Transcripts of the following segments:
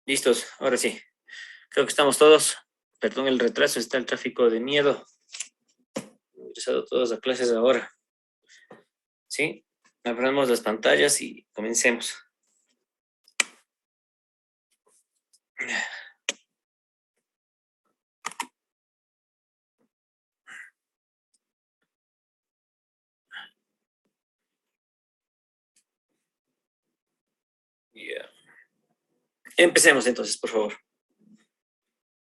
Listos, ahora sí. Creo que estamos todos. Perdón el retraso, está el tráfico de miedo. Hemos ingresado todos a clases ahora. ¿Sí? Abramos las pantallas y comencemos. Ya. Empecemos entonces, por favor.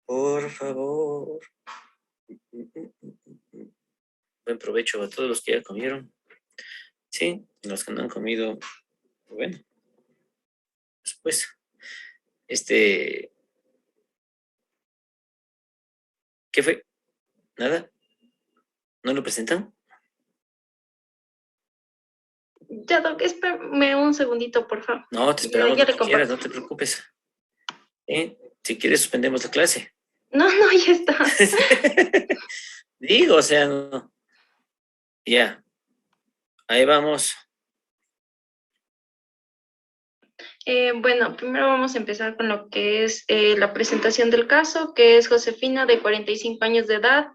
Por favor. Buen provecho a todos los que ya comieron. Sí, los que no han comido, bueno, después. ¿Qué fue? ¿Nada? ¿No lo presentan? Ya, Doc, espérame un segundito, por favor. No, te esperamos Ya lo le que quieras, comparto. no te preocupes. Si quieres, suspendemos la clase. No, ya está. Digo, o sea, no. Ya, ahí vamos. Bueno, primero vamos a empezar con lo que es la presentación del caso, que es Josefina, de 45 años de edad,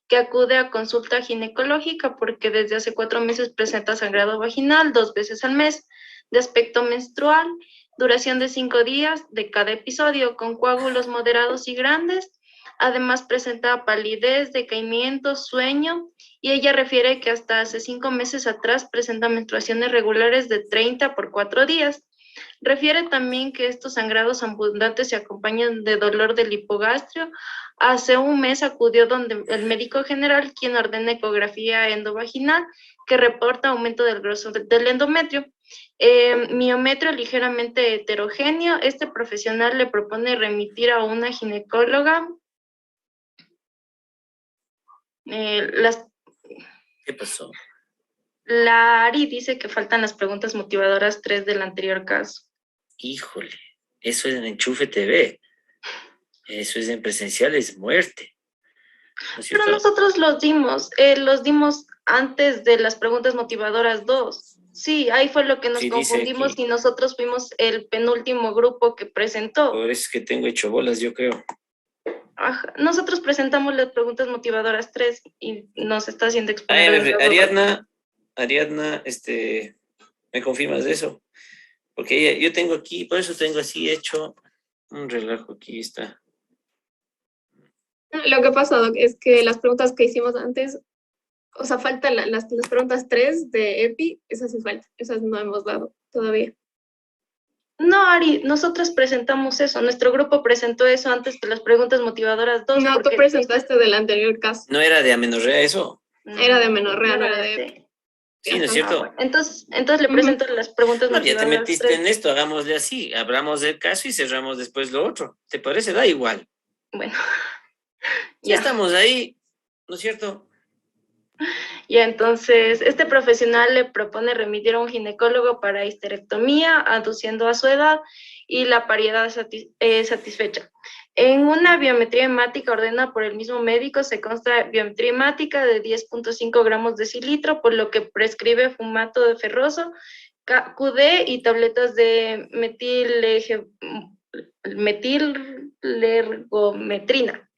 que acude a consulta ginecológica porque desde hace 4 meses presenta sangrado vaginal 2 veces al mes, de aspecto menstrual, duración de 5 días de cada episodio, con coágulos moderados y grandes. Además presenta palidez, decaimiento, sueño, y ella refiere que hasta hace 5 meses atrás presenta menstruaciones regulares de 30 por 4 días. Refiere también que estos sangrados abundantes se acompañan de dolor del hipogastrio. Hace un mes acudió donde el médico general, quien ordena ecografía endovaginal, que reporta aumento del grosor del endometrio. Miometrio ligeramente heterogéneo. Este profesional le propone remitir a una ginecóloga. Las ¿Qué pasó? La Ari dice que faltan las preguntas motivadoras 3 del anterior caso. Híjole, eso es en Enchufe TV. Eso es en presencial, es muerte. ¿No es Pero cierto? nosotros los dimos antes de las preguntas motivadoras 2. Sí, ahí fue lo que nos Sí, dice confundimos aquí. y nosotros fuimos el penúltimo grupo que presentó. Por eso es que tengo hecho bolas, yo creo. Ajá. Nosotros presentamos las preguntas motivadoras 3 y nos está haciendo exponer de nuevo. Ariadna, ¿me confirmas de eso? Porque yo tengo aquí, por eso tengo así hecho un relajo, aquí está. Lo que pasa, Doc, es que las preguntas que hicimos antes, o sea, faltan las preguntas 3 de EPI, esas sí faltan, esas no hemos dado todavía. No, Ari, nosotros presentamos eso. Nuestro grupo presentó eso antes que las preguntas motivadoras 2. No, tú presentaste del anterior caso. ¿No era de amenorrea eso? Era de amenorrea, no era de EPI. Sí, ¿no es Ah, cierto? bueno. Entonces le presento las preguntas No, ya te motivadoras metiste 3. en esto, hagámosle así, abramos el caso y cerramos después lo otro. ¿Te parece? Da igual. Bueno, Ya ya. estamos ahí, ¿no es cierto? Y entonces, este profesional le propone remitir a un ginecólogo para histerectomía, aduciendo a su edad y la paridad satisfecha. En una biometría hemática ordenada por el mismo médico, se consta biometría hemática de 10.5 gramos de cilitro, por lo que prescribe fumato de ferroso, QD y tabletas de metillergometrina.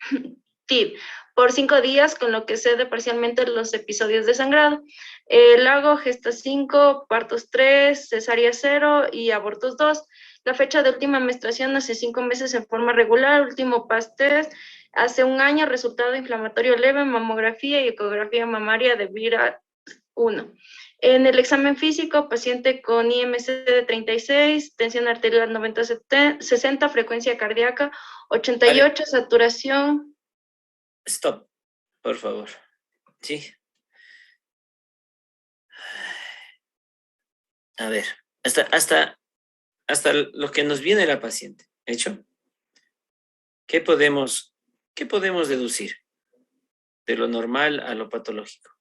TID, por 5 días, con lo que cede parcialmente los episodios de sangrado. Lago, gesta 5, partos 3, cesárea 0 y abortos 2. La fecha de última menstruación hace 5 meses en forma regular, último PAS test hace 1 año, resultado inflamatorio leve, mamografía y ecografía mamaria de Vira 1. En el examen físico, paciente con IMC de 36, tensión arterial 90-60, frecuencia cardíaca 88, Vale, saturación. stop, por favor. Sí. A ver, hasta lo que nos viene la paciente, ¿hecho? ¿Qué podemos deducir de lo normal a lo patológico?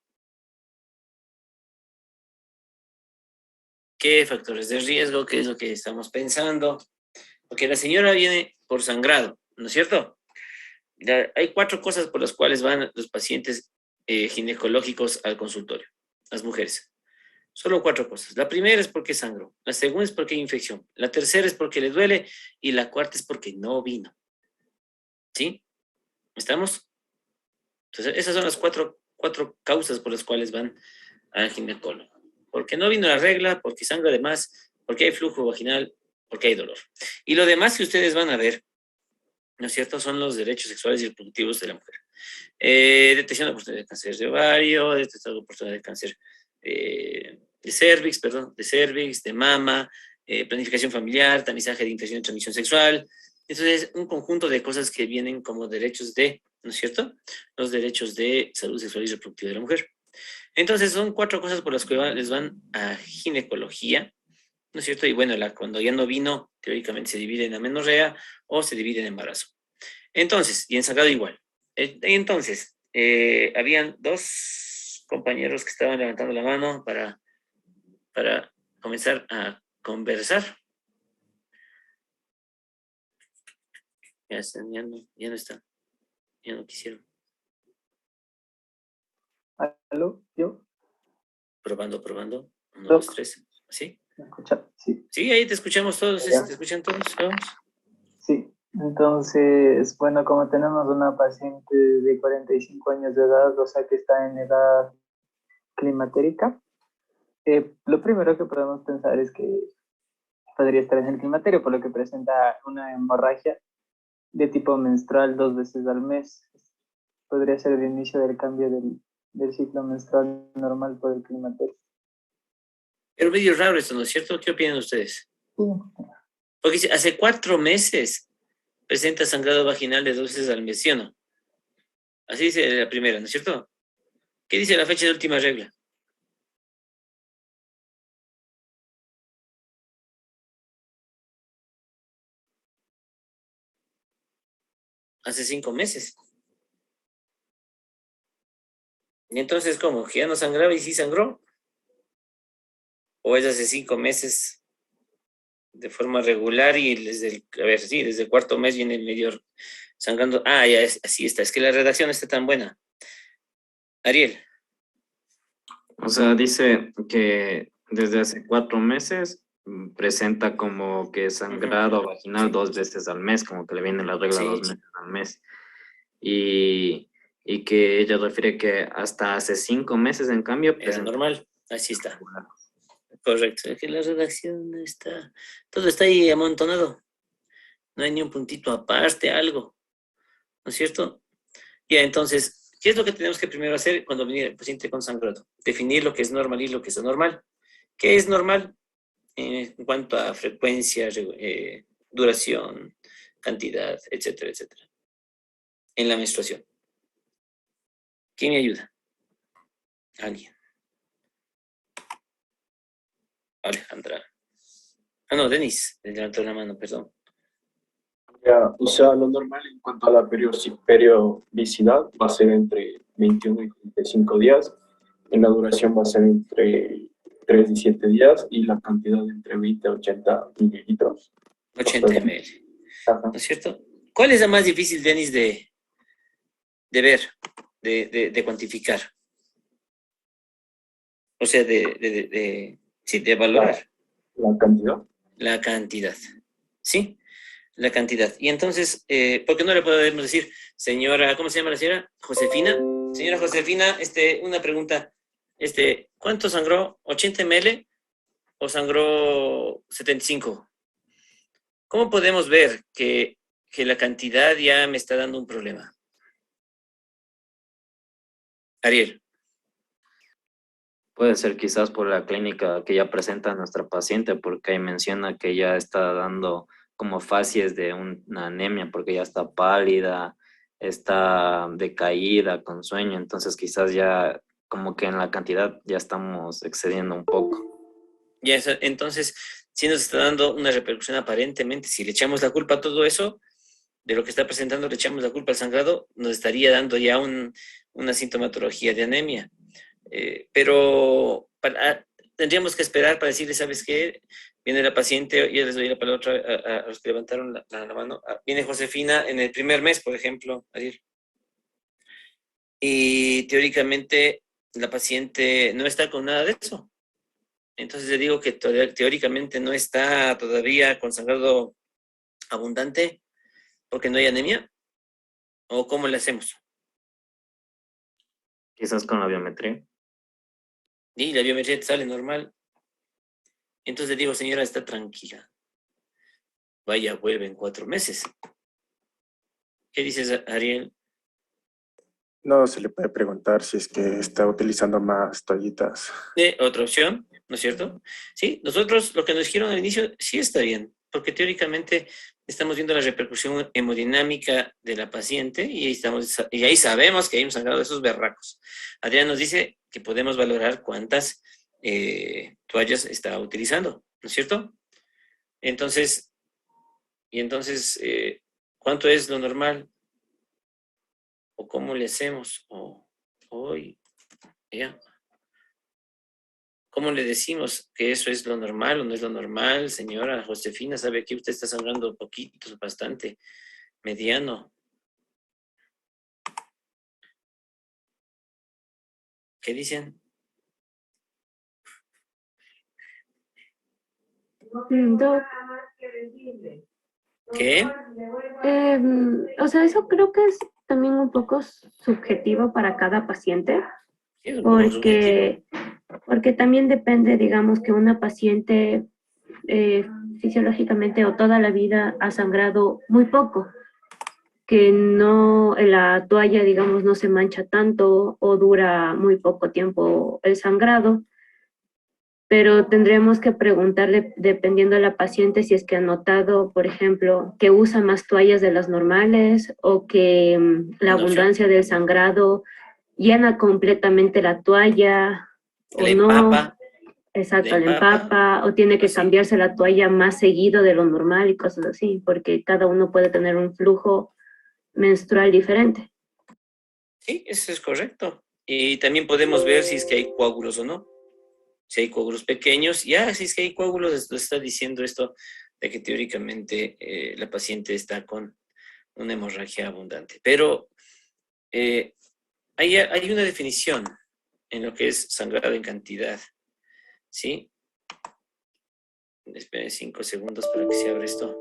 ¿Qué factores de riesgo? ¿Qué es lo que estamos pensando? Porque la señora viene por sangrado, ¿no es cierto? Ya hay 4 cosas por las cuales van los pacientes ginecológicos al consultorio, las mujeres. Solo 4 cosas. La primera es porque sangró, la segunda es porque hay infección, la tercera es porque le duele y la cuarta es porque no vino. ¿Sí? ¿Estamos? Entonces, esas son las cuatro causas por las cuales van al ginecólogo. Porque no vino la regla, porque sangra de más, porque hay flujo vaginal, porque hay dolor. Y lo demás que ustedes van a ver, ¿no es cierto?, son los derechos sexuales y reproductivos de la mujer. Detección de oportunidad de cáncer de ovario, detección de oportunidad de cáncer de cervix, de mama, planificación familiar, tamizaje de infección de transmisión sexual. Entonces, un conjunto de cosas que vienen como derechos de, ¿no es cierto?, los derechos de salud sexual y reproductiva de la mujer. Entonces, son 4 cosas por las que les van a ginecología, ¿no es cierto? Y bueno, cuando ya no vino, teóricamente se divide en amenorrea o se divide en embarazo. Entonces, y en sangrado igual. Entonces, habían 2 compañeros que estaban levantando la mano para comenzar a conversar. Ya no están, ya no quisieron. ¿Aló? ¿Yo? Probando. 1, 2, Doc, 3. ¿Sí? ¿me escucha? Sí. Sí, ahí te escuchamos todos. Ya. ¿Te escuchan todos? Vamos. Sí. Entonces, bueno, como tenemos una paciente de 45 años de edad, o sea que está en edad climatérica, lo primero que podemos pensar es que podría estar en el climaterio, por lo que presenta una hemorragia de tipo menstrual 2 veces al mes. Podría ser el inicio del cambio del ciclo menstrual normal por el climaterio. Pero medio raro esto, ¿no es cierto? ¿Qué opinan ustedes? Sí. Porque dice, hace 4 meses presenta sangrado vaginal de 2 veces al mes, ¿sí o no? Así dice la primera, ¿no es cierto? ¿Qué dice la fecha de última regla? Hace 5 meses. Y entonces, ¿cómo? ¿Que ya no sangraba y sí sangró? ¿O es hace 5 meses de forma regular y desde el 4.º mes viene medio sangrando? Ah, ya, así está. Es que la redacción está tan buena. Ariel. O sea, dice que desde hace 4 meses presenta como que sangrado vaginal 2 veces al mes, como que le viene la regla Sí, 2 meses al mes. Y que ella refiere que hasta hace 5 meses, en cambio, era presenta. normal. Así está. Correcto. Es que la redacción está... Todo está ahí amontonado. No hay ni un puntito aparte, algo. ¿No es cierto? Ya, entonces, ¿qué es lo que tenemos que primero hacer cuando viene el paciente con sangrado? Definir lo que es normal y lo que es anormal. ¿Qué es normal? En cuanto a frecuencia, duración, cantidad, etcétera, etcétera. En la menstruación. ¿Quién me ayuda? Alguien. Alejandra. Ah, no, Denis, levantó la mano, perdón. Ya, o sea, lo normal en cuanto a la periodicidad va a ser entre 21 y 35 días. En la duración va a ser entre 3 y 7 días y la cantidad entre 20 y 80 mililitros. 80 ml, Ajá. ¿no es cierto? ¿Cuál es la más difícil, Denis, de ver, de cuantificar? O sea, sí, de valorar La cantidad. la cantidad, ¿sí? La cantidad. Y entonces, ¿por qué no le podemos decir, señora, ¿cómo se llama la señora? Josefina. Señora Josefina, una pregunta, ¿cuánto sangró? ¿80 ml o sangró 75? ¿Cómo podemos ver que la cantidad ya me está dando un problema? Ariel. Puede ser quizás por la clínica que ya presenta nuestra paciente, porque ahí menciona que ya está dando como facies de una anemia, porque ya está pálida, está decaída, con sueño, entonces quizás ya como que en la cantidad ya estamos excediendo un poco. Entonces, si nos está dando una repercusión aparentemente, si le echamos la culpa a todo eso, de lo que está presentando, le echamos la culpa al sangrado, nos estaría dando ya una sintomatología de anemia. Pero tendríamos que esperar para decirle, ¿sabes qué? Viene la paciente, yo les doy la palabra a los que levantaron la mano. Viene Josefina en el primer mes, por ejemplo, Ariel. Y teóricamente la paciente no está con nada de eso. Entonces le digo que teóricamente no está todavía con sangrado abundante porque no hay anemia. ¿O cómo le hacemos? Quizás con la biometría. Y la biometría te sale normal. Entonces le digo, señora, está tranquila. Vaya, vuelve en 4 meses. ¿Qué dices, Ariel? No se le puede preguntar si es que está utilizando más toallitas. Otra opción, ¿no es cierto? Sí, nosotros lo que nos dijeron al inicio sí está bien, porque teóricamente estamos viendo la repercusión hemodinámica de la paciente y ahí sabemos que hay un sangrado de esos berracos. Adrián nos dice que podemos valorar cuántas toallas está utilizando, ¿no es cierto? Entonces, ¿cuánto es lo normal? ¿O cómo le hacemos? O hoy, ya. ¿Cómo le decimos que eso es lo normal o no es lo normal, señora Josefina? ¿Sabe que usted está sangrando poquito, bastante, mediano? ¿Qué dicen? Doc, ¿Qué? o sea, eso creo que es también un poco subjetivo para cada paciente, Sí, es un poco subjetivo. porque también depende, digamos, que una paciente fisiológicamente o toda la vida ha sangrado muy poco, que no, la toalla, digamos, no se mancha tanto o dura muy poco tiempo el sangrado, pero tendremos que preguntarle, dependiendo de la paciente, si es que ha notado, por ejemplo, que usa más toallas de las normales o que la Una opción. abundancia del sangrado llena completamente la toalla o Le no. empapa. Exacto, Le la empapa. empapa, o tiene que Así. cambiarse la toalla más seguido de lo normal y cosas así, porque cada uno puede tener un flujo menstrual diferente. Sí, eso es correcto. Y también podemos ver si es que hay coágulos o no. Si hay coágulos pequeños, ya, si es que hay coágulos, nos está diciendo esto de que teóricamente la paciente está con una hemorragia abundante. Pero hay una definición en lo que es sangrado en cantidad, ¿sí? Esperen 5 segundos para que se abra esto.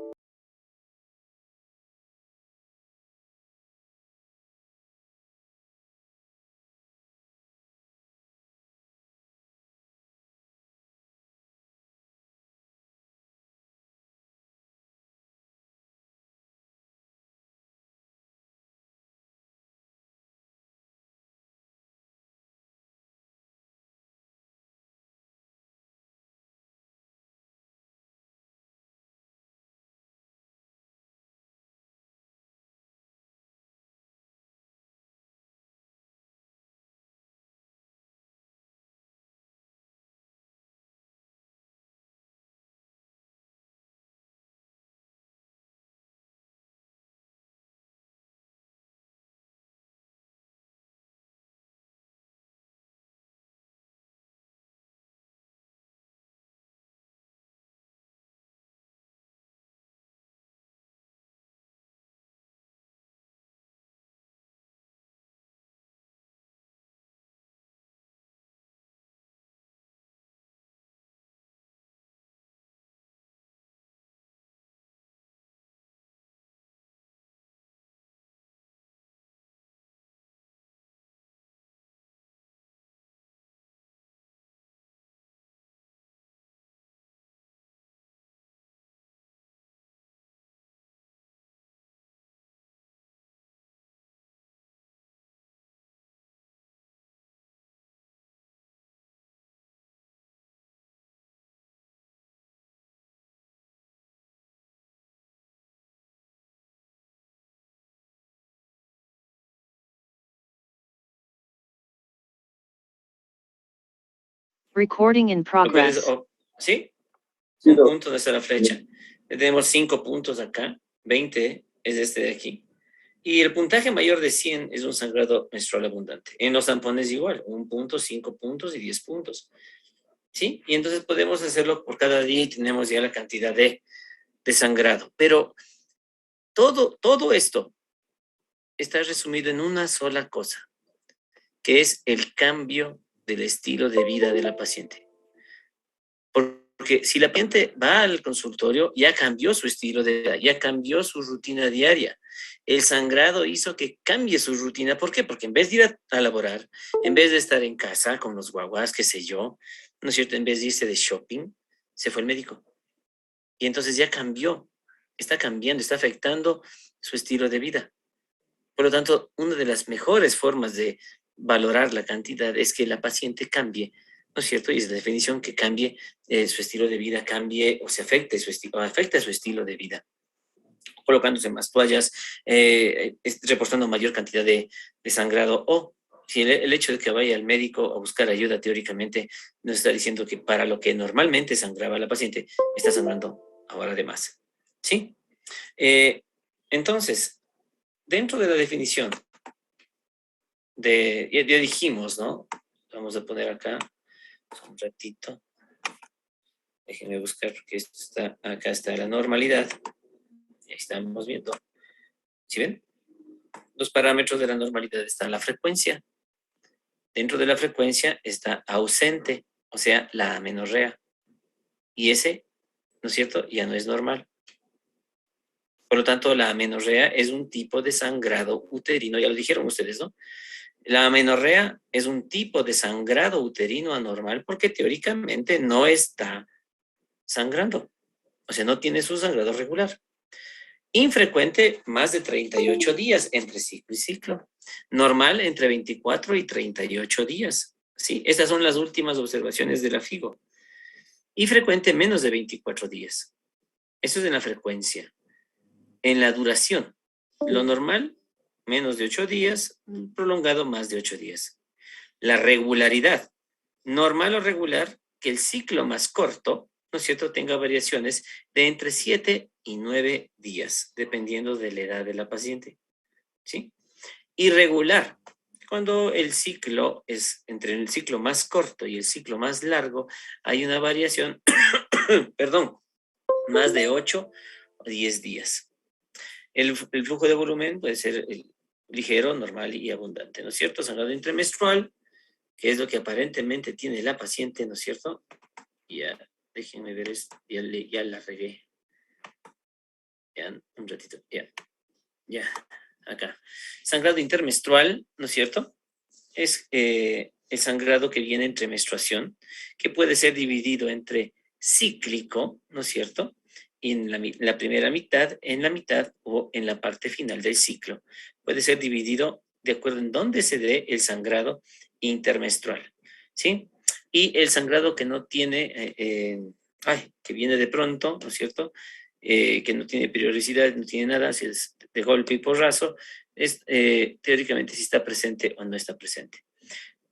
Recording in Lo puedes- progress. ¿Sí? Sí, Un doc. punto donde está la flecha. Tenemos 5 puntos acá, 20 es este de aquí. Y el puntaje mayor de 100 es un sangrado menstrual abundante. En los tampones igual, 1 punto, 5 puntos y 10 puntos. ¿Sí? Y entonces podemos hacerlo por cada día y tenemos ya la cantidad de sangrado. Pero todo esto está resumido en una sola cosa, que es el cambio del estilo de vida de la paciente. Porque si la paciente va al consultorio, ya cambió su estilo de vida, ya cambió su rutina diaria. El sangrado hizo que cambie su rutina. ¿Por qué? Porque en vez de ir a laborar, en vez de estar en casa con los guaguas, qué sé yo, ¿no es cierto? En vez de irse de shopping, se fue al médico. Y entonces ya cambió, está cambiando, está afectando su estilo de vida. Por lo tanto, una de las mejores formas de valorar la cantidad es que la paciente cambie, ¿no es cierto? Y es la definición que cambie su estilo de vida, cambie o se afecte afecta su estilo de vida. Colocándose más toallas, reportando mayor cantidad de sangrado, o si el hecho de que vaya al médico a buscar ayuda, teóricamente nos está diciendo que para lo que normalmente sangraba la paciente, está sangrando ahora de más. ¿Sí? Entonces, dentro de la definición ya dijimos, ¿no? Vamos a poner acá un ratito. Déjenme buscar porque acá está la normalidad. Ahí estamos viendo. ¿Sí ven? Los parámetros de la normalidad están la frecuencia. Dentro de la frecuencia está ausente, o sea, la amenorrea. Y ese, ¿no es cierto?, ya no es normal. Por lo tanto, la amenorrea es un tipo de sangrado uterino. Ya lo dijeron ustedes, ¿no? La amenorrea es un tipo de sangrado uterino anormal porque teóricamente no está sangrando. O sea, no tiene su sangrado regular. Infrecuente, más de 38 días entre ciclo y ciclo. Normal, entre 24 y 38 días. Sí, estas son las últimas observaciones de la FIGO. Y frecuente, menos de 24 días. Eso es en la frecuencia. En la duración, lo normal, menos de 8 días, prolongado más de 8 días. La regularidad, normal o regular, que el ciclo más corto, ¿no es cierto?, tenga variaciones de entre 7 y 9 días, dependiendo de la edad de la paciente. ¿Sí? Irregular, cuando el ciclo es entre el ciclo más corto y el ciclo más largo, hay una variación, perdón, más de 8 o 10 días. El flujo de volumen puede ser ligero, normal y abundante, ¿no es cierto? Sangrado intramenstrual, que es lo que aparentemente tiene la paciente, ¿no es cierto? Ya, déjenme ver esto, ya la regué. Ya, un ratito, ya, acá. Sangrado intermenstrual, ¿no es cierto? Es el sangrado que viene entre menstruación, que puede ser dividido entre cíclico, ¿no es cierto?, en la primera mitad, en la mitad o en la parte final del ciclo. Puede ser dividido de acuerdo en dónde se dé el sangrado intermenstrual, ¿sí? Y el sangrado que no tiene, que viene de pronto, ¿no es cierto?, que no tiene periodicidad, no tiene nada, si es de golpe y porrazo, es teóricamente si está presente o no está presente.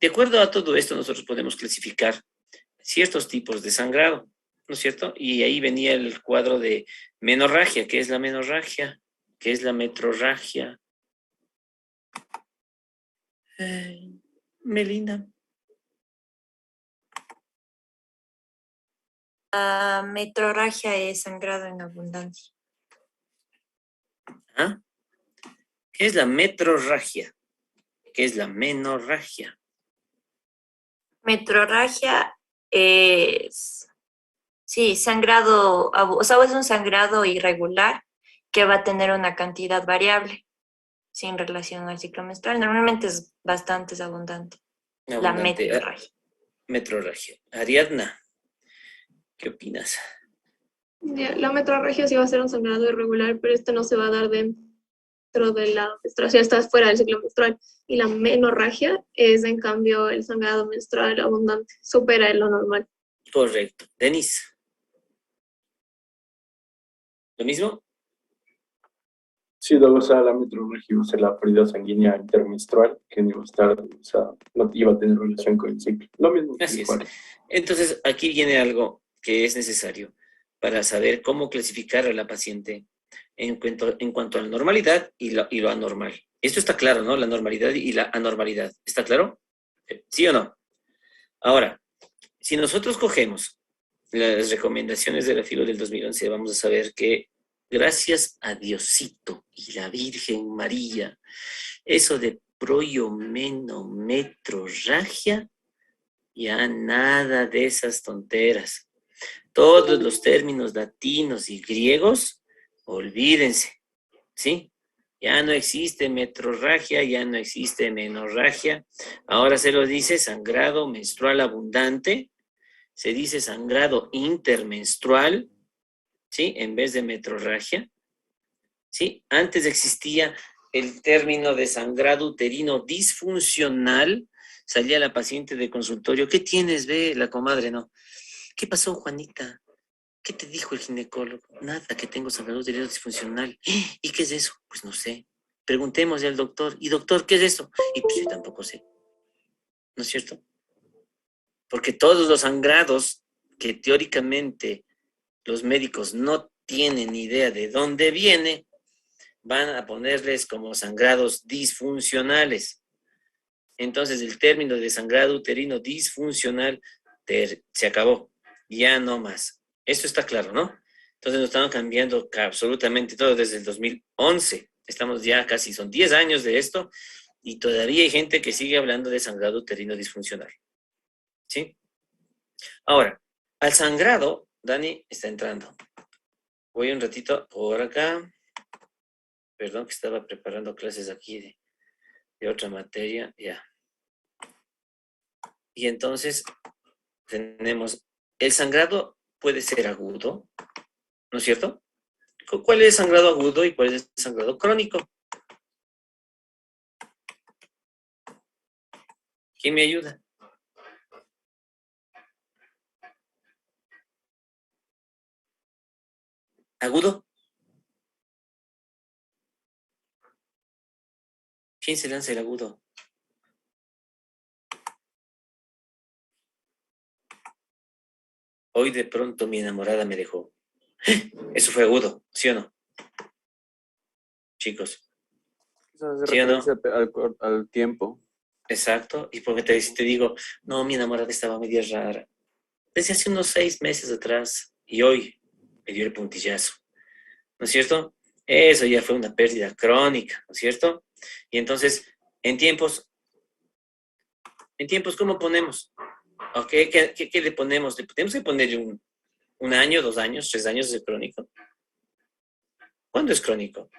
De acuerdo a todo esto, nosotros podemos clasificar ciertos tipos de sangrado, ¿no es cierto? Y ahí venía el cuadro de menorragia. ¿Qué es la menorragia? ¿Qué es la metrorragia? Melina. La metrorragia es sangrado en abundancia. ¿Ah? ¿Qué es la metrorragia? ¿Qué es la menorragia? Metrorragia es, sí, sangrado, o sea, es un sangrado irregular que va a tener una cantidad variable sin relación al ciclo menstrual. Normalmente es bastante abundante. La metrorragia. Metrorragia. Ariadna, ¿qué opinas? La metrorragia sí va a ser un sangrado irregular, pero este no se va a dar dentro de la menstruación, está fuera del ciclo menstrual. Y la menorragia es, en cambio, el sangrado menstrual abundante, supera lo normal. Correcto. Denise. ¿Lo mismo? Sí, luego, o sea, la metrorragia iba a ser la pérdida sanguínea intermenstrual, que no iba a estar, o sea, no iba a tener relación con el ciclo. Lo mismo que Así el es. cual. Entonces, aquí viene algo que es necesario para saber cómo clasificar a la paciente en cuanto a la normalidad y lo anormal. Esto está claro, ¿no? La normalidad y la anormalidad. ¿Está claro? ¿Sí o no? Ahora, si nosotros cogemos las recomendaciones de la FIGO del 2011, vamos a saber que gracias a Diosito y la Virgen María, eso de proiomenometrorragia, ya nada de esas tonteras. Todos los términos latinos y griegos, olvídense, ¿sí? Ya no existe metrorragia, ya no existe menorragia. Ahora se lo dice sangrado menstrual abundante, se dice sangrado intermenstrual, ¿sí? En vez de metrorragia, ¿sí? Antes existía el término de sangrado uterino disfuncional. Salía la paciente de consultorio, ¿qué tienes, ve? La comadre, ¿no? ¿Qué pasó, Juanita? ¿Qué te dijo el ginecólogo? Nada, que tengo sangrado uterino disfuncional. ¿Y qué es eso? Pues no sé. Preguntémosle al doctor. ¿Y doctor, qué es eso? Y pues yo tampoco sé. ¿No es cierto? Porque todos los sangrados que teóricamente los médicos no tienen idea de dónde viene, van a ponerles como sangrados disfuncionales. Entonces el término de sangrado uterino disfuncional se acabó. Ya no más. Esto está claro, ¿no? Entonces nos están cambiando absolutamente todo desde el 2011. Estamos ya casi, son 10 años de esto y todavía hay gente que sigue hablando de sangrado uterino disfuncional. ¿Sí? Ahora, al sangrado, Dani está entrando. Voy un ratito por acá. Perdón que estaba preparando clases aquí de otra materia. Ya. Y entonces tenemos, el sangrado puede ser agudo, ¿no es cierto? ¿Cuál es el sangrado agudo y cuál es el sangrado crónico? ¿Quién me ayuda? ¿Agudo? ¿Quién se lanza el agudo? Hoy de pronto mi enamorada me dejó. Eso fue agudo, ¿sí o no? Chicos, Eso hace ¿sí o no? referencia al tiempo. Exacto. Y porque te digo, no, mi enamorada estaba media rara. Desde hace unos 6 meses atrás y hoy me dio el puntillazo, ¿no es cierto? Eso ya fue una pérdida crónica, ¿no es cierto? Y entonces, en tiempos, ¿cómo ponemos? ¿Ok? ¿Qué le ponemos? ¿Le tenemos que ponerle un año, 2 años, 3 años de crónico? ¿Cuándo es crónico?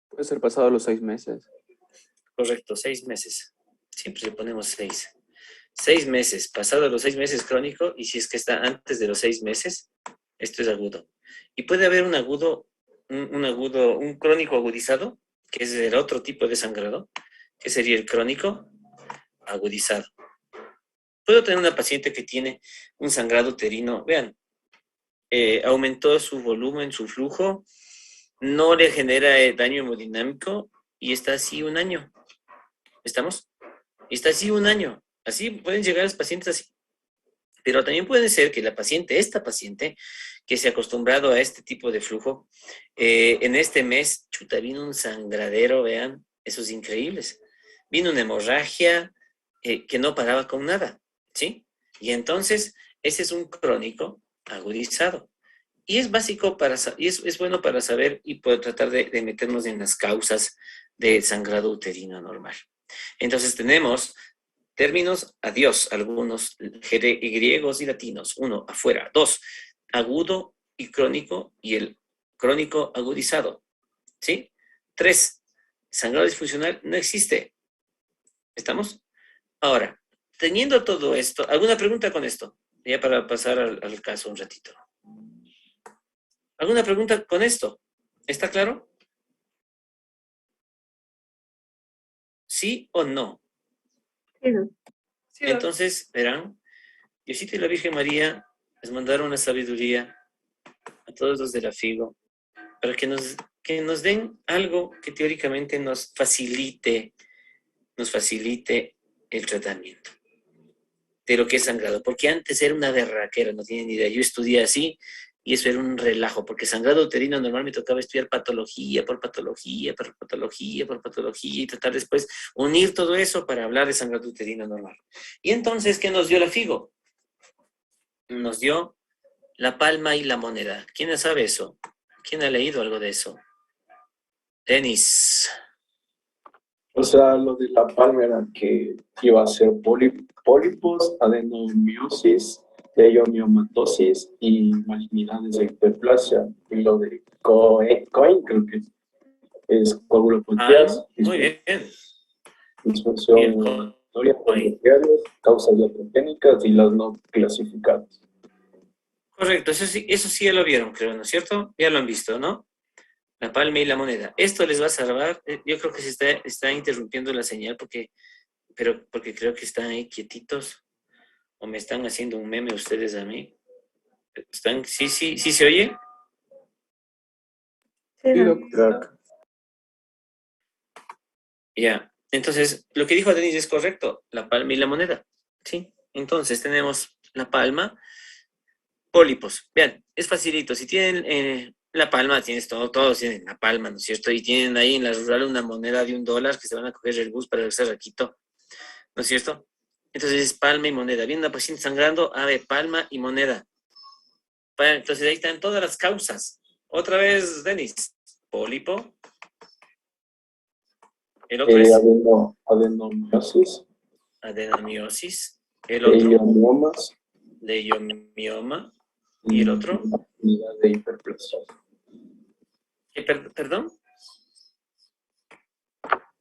Puede ser pasado los 6 meses. Correcto, 6 meses. Siempre le ponemos 6. 6 meses, pasado los 6 meses crónico, y si es que está antes de los 6 meses, esto es agudo. Y puede haber un agudo, un crónico agudizado, que es el otro tipo de sangrado, que sería el crónico agudizado. Puedo tener una paciente que tiene un sangrado uterino, vean, aumentó su volumen, su flujo, no le genera daño hemodinámico y está así un año. ¿Estamos? Y está así un año. Así pueden llegar los pacientes así. Pero también puede ser que esta paciente, que se ha acostumbrado a este tipo de flujo, en este mes, chuta, vino un sangradero, vean, esos increíbles. Vino una hemorragia que no paraba con nada, ¿sí? Y entonces, ese es un crónico agudizado. Y es básico es bueno para saber y poder tratar de meternos en las causas del sangrado uterino normal. Entonces tenemos términos, adiós, algunos griegos y latinos. 1, afuera. 2, agudo y crónico y el crónico agudizado. ¿Sí? 3, sangrado disfuncional no existe. ¿Estamos? Ahora, teniendo todo esto, ¿alguna pregunta con esto? Ya para pasar al caso un ratito. ¿Alguna pregunta con esto? ¿Está claro? ¿Sí o no? Sí, ¿no? Entonces, verán, Diosito y la Virgen María es mandar una sabiduría a todos los de la FIGO para que nos den algo que teóricamente nos facilite el tratamiento de lo que es sangrado. Porque antes era una berraquera, no tienen ni idea. Yo estudié así y eso era un relajo, porque sangrado uterino normal me tocaba estudiar patología por patología, por patología, por patología, y tratar después unir todo eso para hablar de sangrado uterino normal. Y entonces, ¿qué nos dio la FIGO? Nos dio la palma y la moneda. ¿Quién sabe eso? ¿Quién ha leído algo de eso? Denis. O sea, lo de la palma era que iba a ser pólipos, adenomiosis, leiomiomatosis y malignidades de hiperplasia. Y lo de Cohen creo que es coagulopatías, Muy bien. disfunción urinaria, causas iatrogénicas y las no clasificadas. Correcto, eso sí ya lo vieron, creo, ¿no es cierto? Ya lo han visto, ¿no? La palma y la moneda. Esto les va a salvar. Yo creo que se está interrumpiendo la señal porque creo que están ahí quietitos o me están haciendo un meme ustedes a mí. Sí se oye. Sí, doctor. Ya. Entonces, lo que dijo Denis es correcto. La palma y la moneda. Sí. Entonces, tenemos la palma, pólipos. Vean, es facilito. Si tienen la palma, tienes todos tienen la palma, ¿no es cierto? Y tienen ahí en la rural una moneda de $1 que se van a coger el bus para regresar a Quito, ¿no es cierto? Entonces es palma y moneda. Viene una paciente sangrando, palma y moneda. Entonces ahí están todas las causas. Otra vez, Denis. Pólipo. El otro es Adenomiosis. adenomiosis. El otro. Leiomiomas. Leiomioma. ¿Y el otro? Malignidad de hiperplasia. ¿Perdón?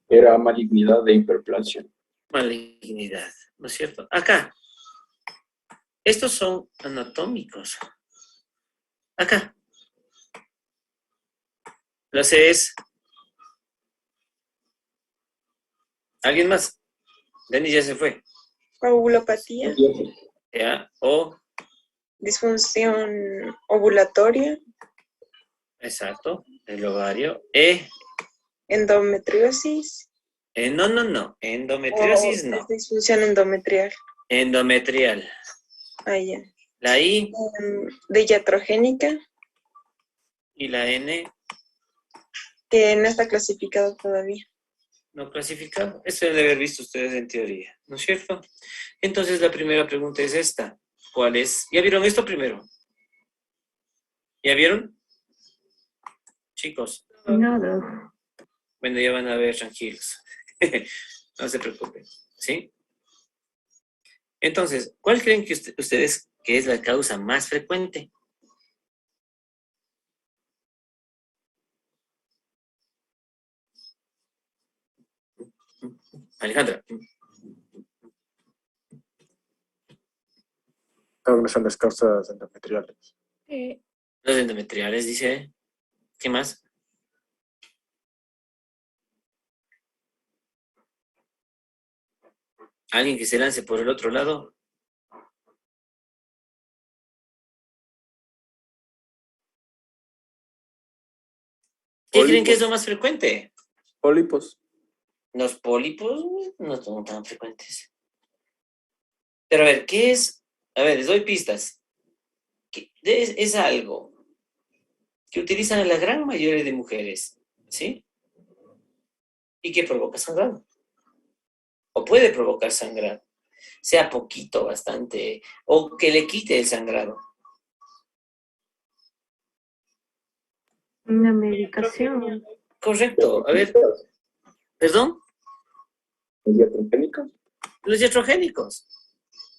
Era malignidad de hiperplasia. Malignidad, ¿no es cierto? Acá. Estos son anatómicos. Acá. La C es. ¿Alguien más? Denis ya se fue. Coagulopatía, Ya. O. disfunción ovulatoria, Exacto. El ovario. E. endometriosis. No. Endometriosis o no. disfunción endometrial. Endometrial. Ya. La I De iatrogénica, y la N que no está clasificado todavía. no clasificado. Eso deben haber visto ustedes en teoría, ¿no es cierto? Entonces la primera pregunta es esta. ¿Cuál es? ¿Ya vieron esto primero? ¿Ya vieron? Chicos. Nada. Bueno, ya van a ver, tranquilos. No se preocupen, ¿sí? Entonces, ¿cuál creen que ustedes que es la causa más frecuente? Alejandra. ¿Cuáles son las causas endometriales? Los endometriales, dice. ¿Qué más? ¿Alguien que se lance por el otro lado? ¿Qué creen que es lo más frecuente? Pólipos. Los pólipos no son tan frecuentes. Pero a ver, ¿qué es? A ver, les doy pistas. Es algo que utilizan la gran mayoría de mujeres, ¿sí? Y que provoca sangrado. O puede provocar sangrado. Sea poquito, bastante, o que le quite el sangrado. Una medicación. Correcto. A ver, ¿perdón? ¿Los iatrogénicos? Los iatrogénicos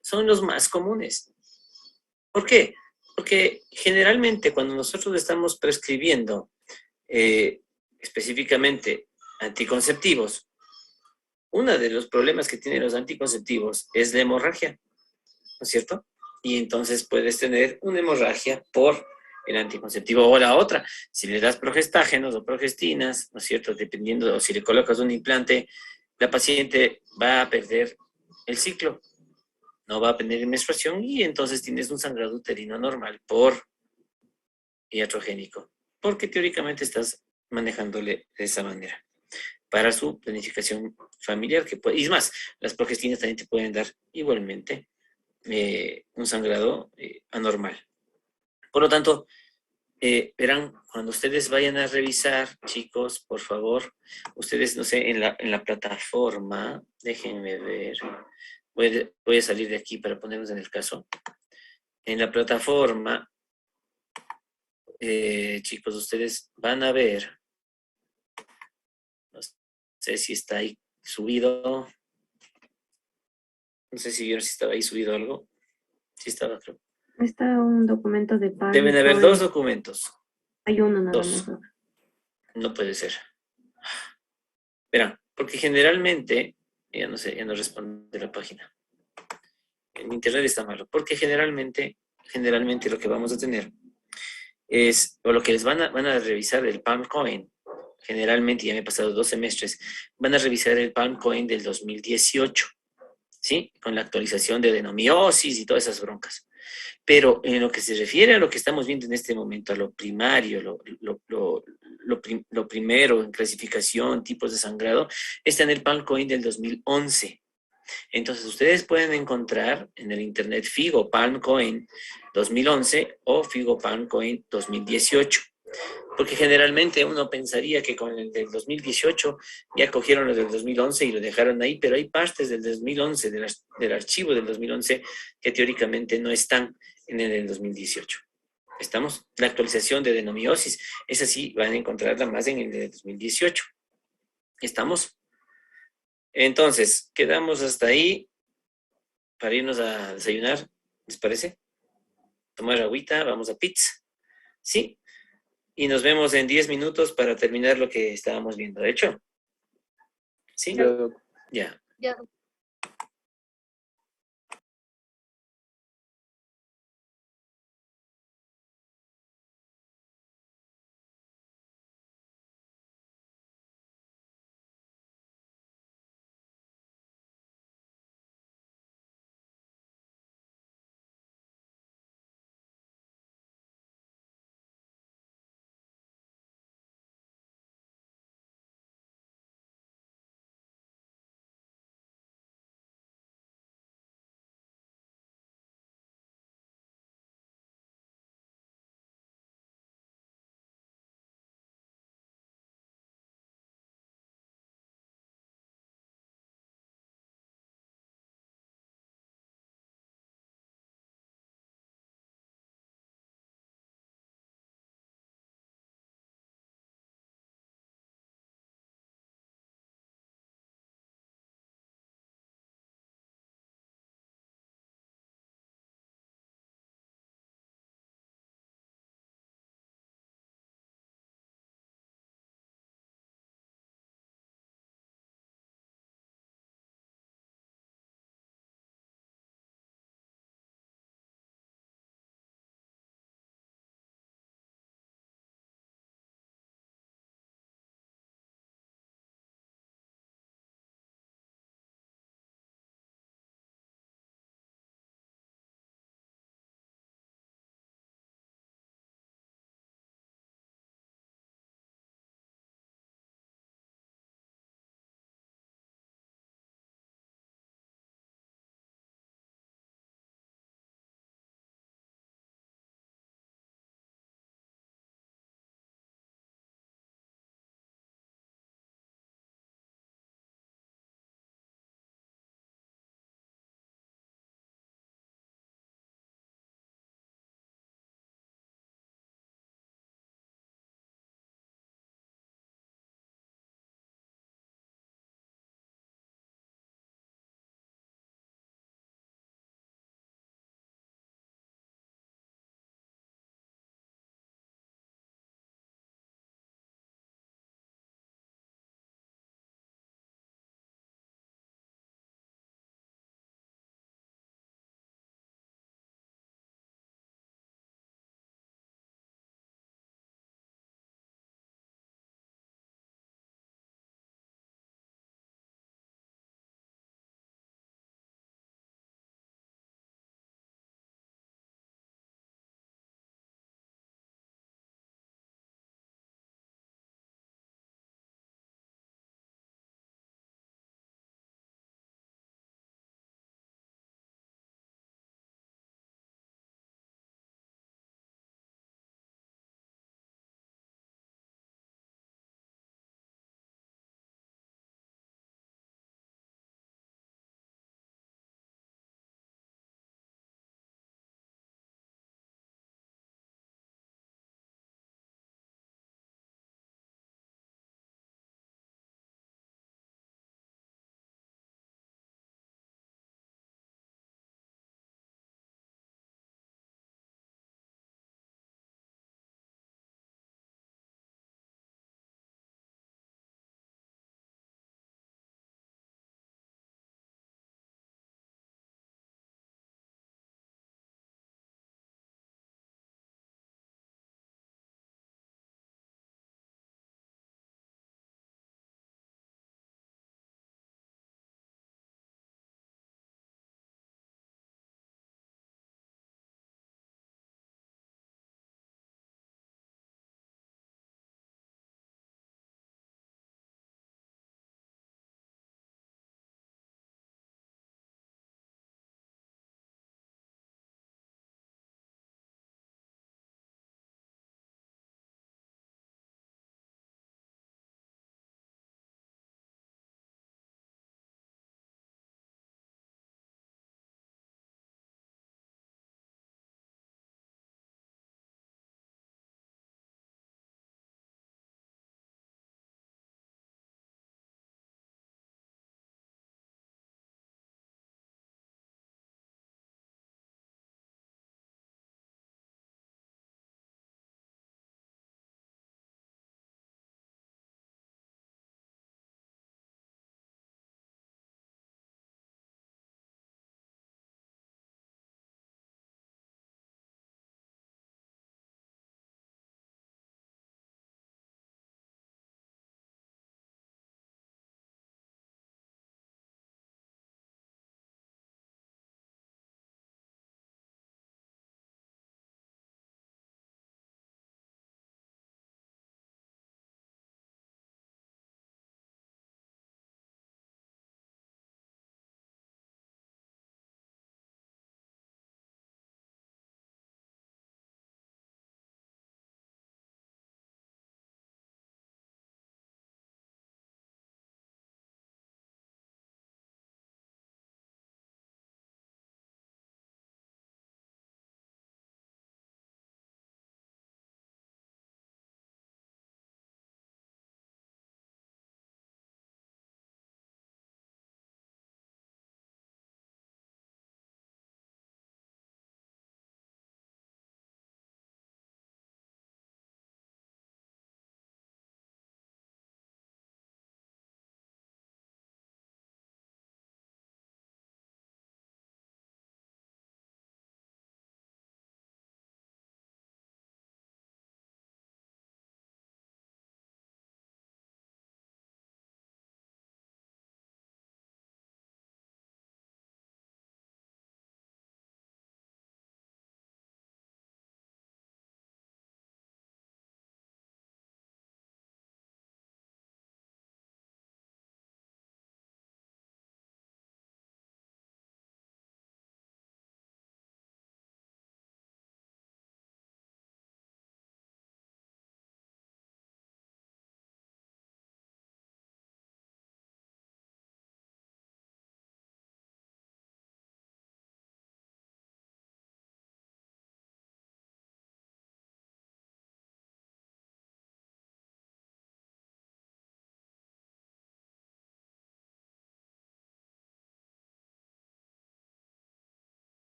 son los más comunes. ¿Por qué? Porque generalmente cuando nosotros estamos prescribiendo específicamente anticonceptivos, uno de los problemas que tienen los anticonceptivos es la hemorragia, ¿no es cierto? Y entonces puedes tener una hemorragia por el anticonceptivo o la otra. Si le das progestágenos o progestinas, ¿no es cierto? Dependiendo, o si le colocas un implante, la paciente va a perder el ciclo. no va a tener menstruación y entonces tienes un sangrado uterino normal por iatrogénico, porque teóricamente estás manejándole de esa manera para su planificación familiar, que puede, y es más, las progestinas también te pueden dar igualmente un sangrado anormal. Por lo tanto, verán, cuando ustedes vayan a revisar, chicos, por favor, ustedes, no sé, en la plataforma, déjenme ver, voy a salir de aquí para ponernos en el caso. En la plataforma, chicos, ustedes van a ver, no sé si está ahí subido, no sé si vieron si estaba ahí subido algo, sí estaba, creo. Está un documento de Deben haber PowerPoint. dos documentos, Hay uno nada dos, más. no puede ser. Verán, porque generalmente, ya no sé, ya no responde la página. En internet está malo, porque generalmente lo que vamos a tener es, o lo que les van a revisar el Palm Coin, generalmente, ya me he pasado 2 semestres, van a revisar el Palm Coin del 2018, ¿sí? Con la actualización de denomiosis y todas esas broncas. Pero en lo que se refiere a lo que estamos viendo en este momento, a lo primario, lo primero en clasificación, tipos de sangrado, está en el Palm Coin del 2011. Entonces, ustedes pueden encontrar en el internet Figo Palm Coin 2011 o Figo Palm Coin 2018. Porque generalmente uno pensaría que con el del 2018 ya cogieron los del 2011 y lo dejaron ahí, pero hay partes del 2011, del archivo del 2011, que teóricamente no están en el del 2018. ¿Estamos? La actualización de denomiosis, esa sí van a encontrarla más en el del 2018. ¿Estamos? Entonces, quedamos hasta ahí para irnos a desayunar, ¿les parece? Tomar agüita, vamos a pizza, ¿sí? Y nos vemos en 10 minutos para terminar lo que estábamos viendo. ¿De hecho? ¿Sí? Ya. Ya.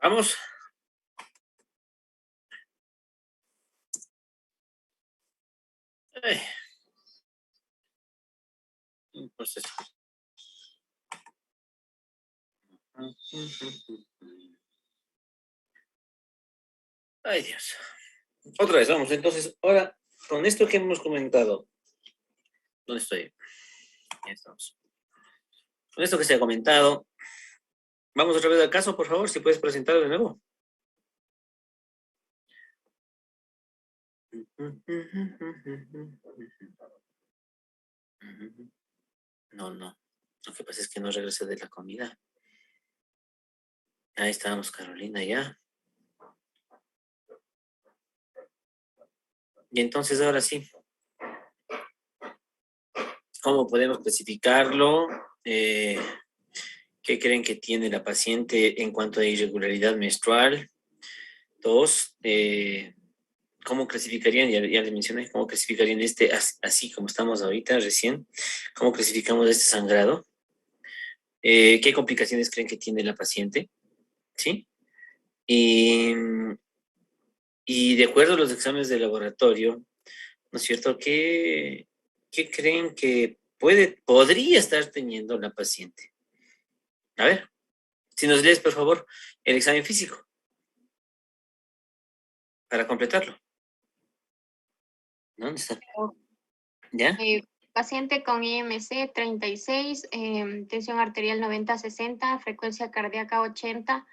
Vamos. Ay. Entonces. Ay, Dios. Otra vez, vamos. Entonces, ahora, con esto que hemos comentado, ¿dónde estoy? Ya estamos. Con esto que se ha comentado, vamos otra vez al caso, por favor, si puedes presentarlo de nuevo. No, no. Lo que pasa es que no regresé de la comida. Ahí estábamos, Carolina, ya. Y entonces, ahora sí. ¿Cómo podemos clasificarlo? ¿Qué creen que tiene la paciente en cuanto a irregularidad menstrual? 2, ¿cómo clasificarían? Ya les mencioné, ¿cómo clasificarían este, así como estamos ahorita recién? ¿Cómo clasificamos este sangrado? ¿Qué complicaciones creen que tiene la paciente? ¿Sí? Y de acuerdo a los exámenes de laboratorio, ¿no es cierto? ¿Qué creen que podría estar teniendo la paciente? A ver, si nos lees, por favor, el examen físico para completarlo. ¿Dónde está? ¿Ya? Paciente con IMC 36, tensión arterial 90-60, frecuencia cardíaca 80,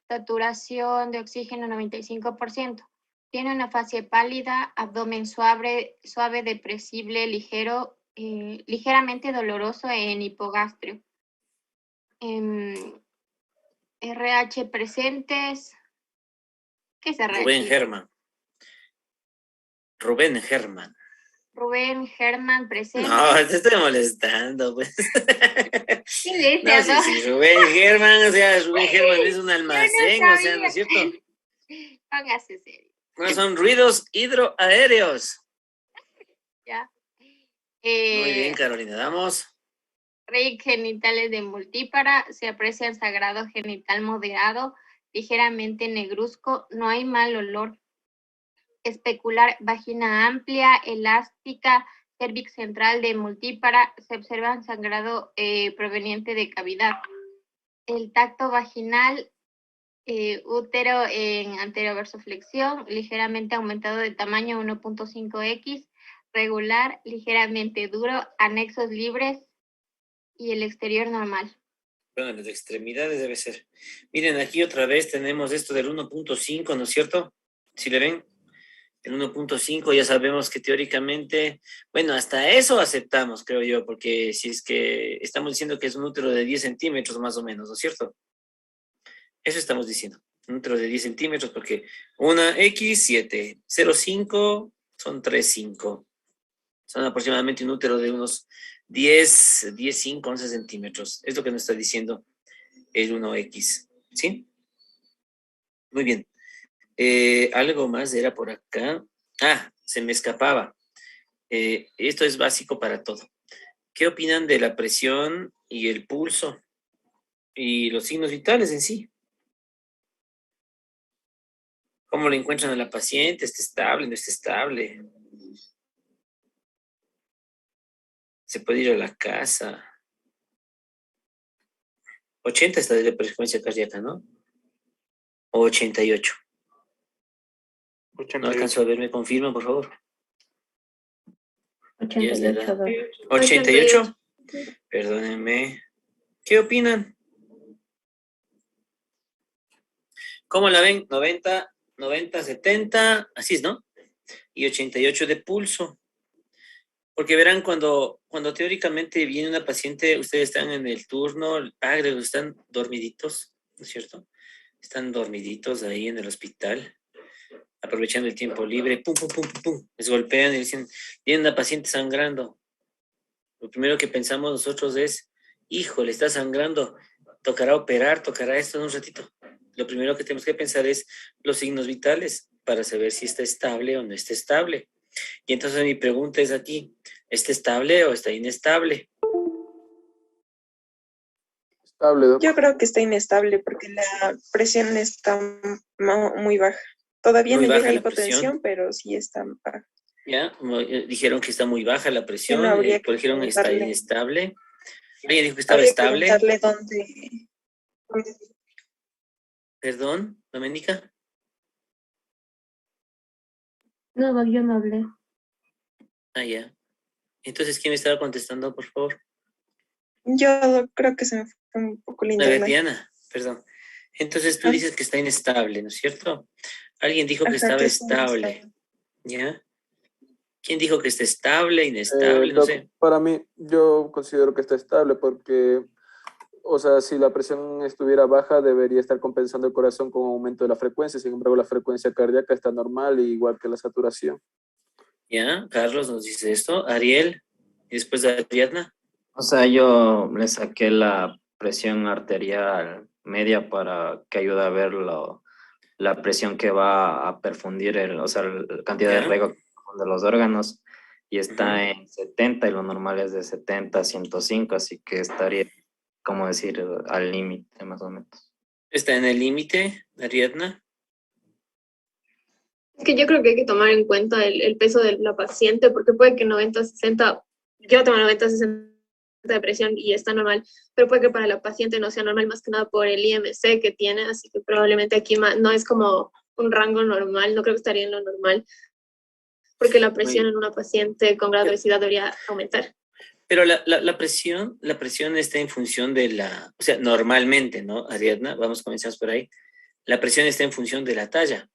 saturación de oxígeno 95%. Tiene una fase pálida, abdomen suave, depresible, ligero, ligeramente doloroso en hipogastrio. RH presentes. ¿Qué es RH? Rubén Germán. Rubén Germán presente. No, te estoy molestando, pues. ¿Qué dice? No, sí, Rubén Germán, o sea, Rubén Germán es un almacén, o sea, ¿no es cierto? Póngase serio. No, son ruidos hidroaéreos. Ya. Muy bien, Carolina, damos. Rey genitales de multípara, se aprecia el sangrado genital moderado, ligeramente negruzco, no hay mal olor. Especular, vagina amplia, elástica, cervix central de multípara, se observa sangrado proveniente de cavidad. El tacto vaginal, útero en anteroversoflexión, ligeramente aumentado de tamaño 1.5x, regular, ligeramente duro, anexos libres y el exterior normal. Bueno, las extremidades debe ser. Miren, aquí otra vez tenemos esto del 1.5, ¿no es cierto? ¿Sí le ven? El 1.5 ya sabemos que teóricamente, bueno, hasta eso aceptamos, creo yo, porque si es que estamos diciendo que es un útero de 10 centímetros más o menos, ¿no es cierto? Eso estamos diciendo, un útero de 10 centímetros, porque una X7, 0,5 son 3,5. Son aproximadamente un útero de unos 10, 5, 11 centímetros. Es lo que nos está diciendo el 1X, ¿sí? Muy bien. Algo más era por acá. Ah, se me escapaba. Esto es básico para todo. ¿Qué opinan de la presión y el pulso? Y los signos vitales en sí. ¿Cómo le encuentran a la paciente? ¿Está estable? ¿No está estable? Se puede ir a la casa. 80 está de frecuencia cardíaca, ¿no? O 88. 88. No alcanzo a ver, ¿me confirman, por favor? 88. 88. Perdónenme. ¿Qué opinan? ¿Cómo la ven? 90, 70, así es, ¿no? Y 88 de pulso. Porque verán, cuando teóricamente viene una paciente, ustedes están en el turno, están dormiditos, ¿no es cierto? Están dormiditos ahí en el hospital, aprovechando el tiempo libre, pum, pum, pum, pum, pum, les golpean y dicen, viene una paciente sangrando. Lo primero que pensamos nosotros es, híjole, está sangrando, tocará operar, tocará esto en un ratito. Lo primero que tenemos que pensar es los signos vitales para saber si está estable o no está estable. Y entonces mi pregunta es aquí, ¿está estable o está inestable? Estable, doc. Yo creo que está inestable porque la presión está muy baja. Todavía Muy no llega baja a la presión. hipotensión, pero sí está baja. ¿Ya? Dijeron que está muy baja la presión, no, habría que dijeron está preguntarle. inestable. ¿Alguien dijo que estaba Habría que estable? preguntarle dónde. Perdón, Doménica. No, doc, yo no hablé. Ah, ya. Entonces, ¿quién me estaba contestando, por favor? Yo creo que se me fue un poco el A ver, internet. Diana, perdón. Entonces tú Ah. dices que está inestable, ¿no es cierto? Alguien dijo que Ajá, estaba que está estable, inestable. ¿ya? ¿Quién dijo que está estable, inestable? No Doc, sé. para mí, yo considero que está estable porque, o sea, si la presión estuviera baja, debería estar compensando el corazón con aumento de la frecuencia. Sin embargo, la frecuencia cardíaca está normal, igual que la saturación. ¿Ya? Carlos nos dice esto. Ariel, y después de Ariadna. O sea, yo le saqué la presión arterial media para que ayude a ver la presión que va a perfundir, o sea, la cantidad de Ya. riego de los órganos, y está Ujú. en 70 y lo normal es de 70 a 105, así que estaría, como decir, al límite más o menos. ¿Está en el límite, Ariadna? Es que yo creo que hay que tomar en cuenta el peso de la paciente, porque puede que 90-60, yo tengo 90-60 de presión y está normal, pero puede que para la paciente no sea normal, más que nada por el IMC que tiene, así que probablemente aquí no es como un rango normal, no creo que estaría en lo normal, porque la presión en una paciente con grado de obesidad debería aumentar. Pero la presión está en función de o sea, normalmente, ¿no, Ariadna? Vamos, comenzamos por ahí. La presión está en función de la talla,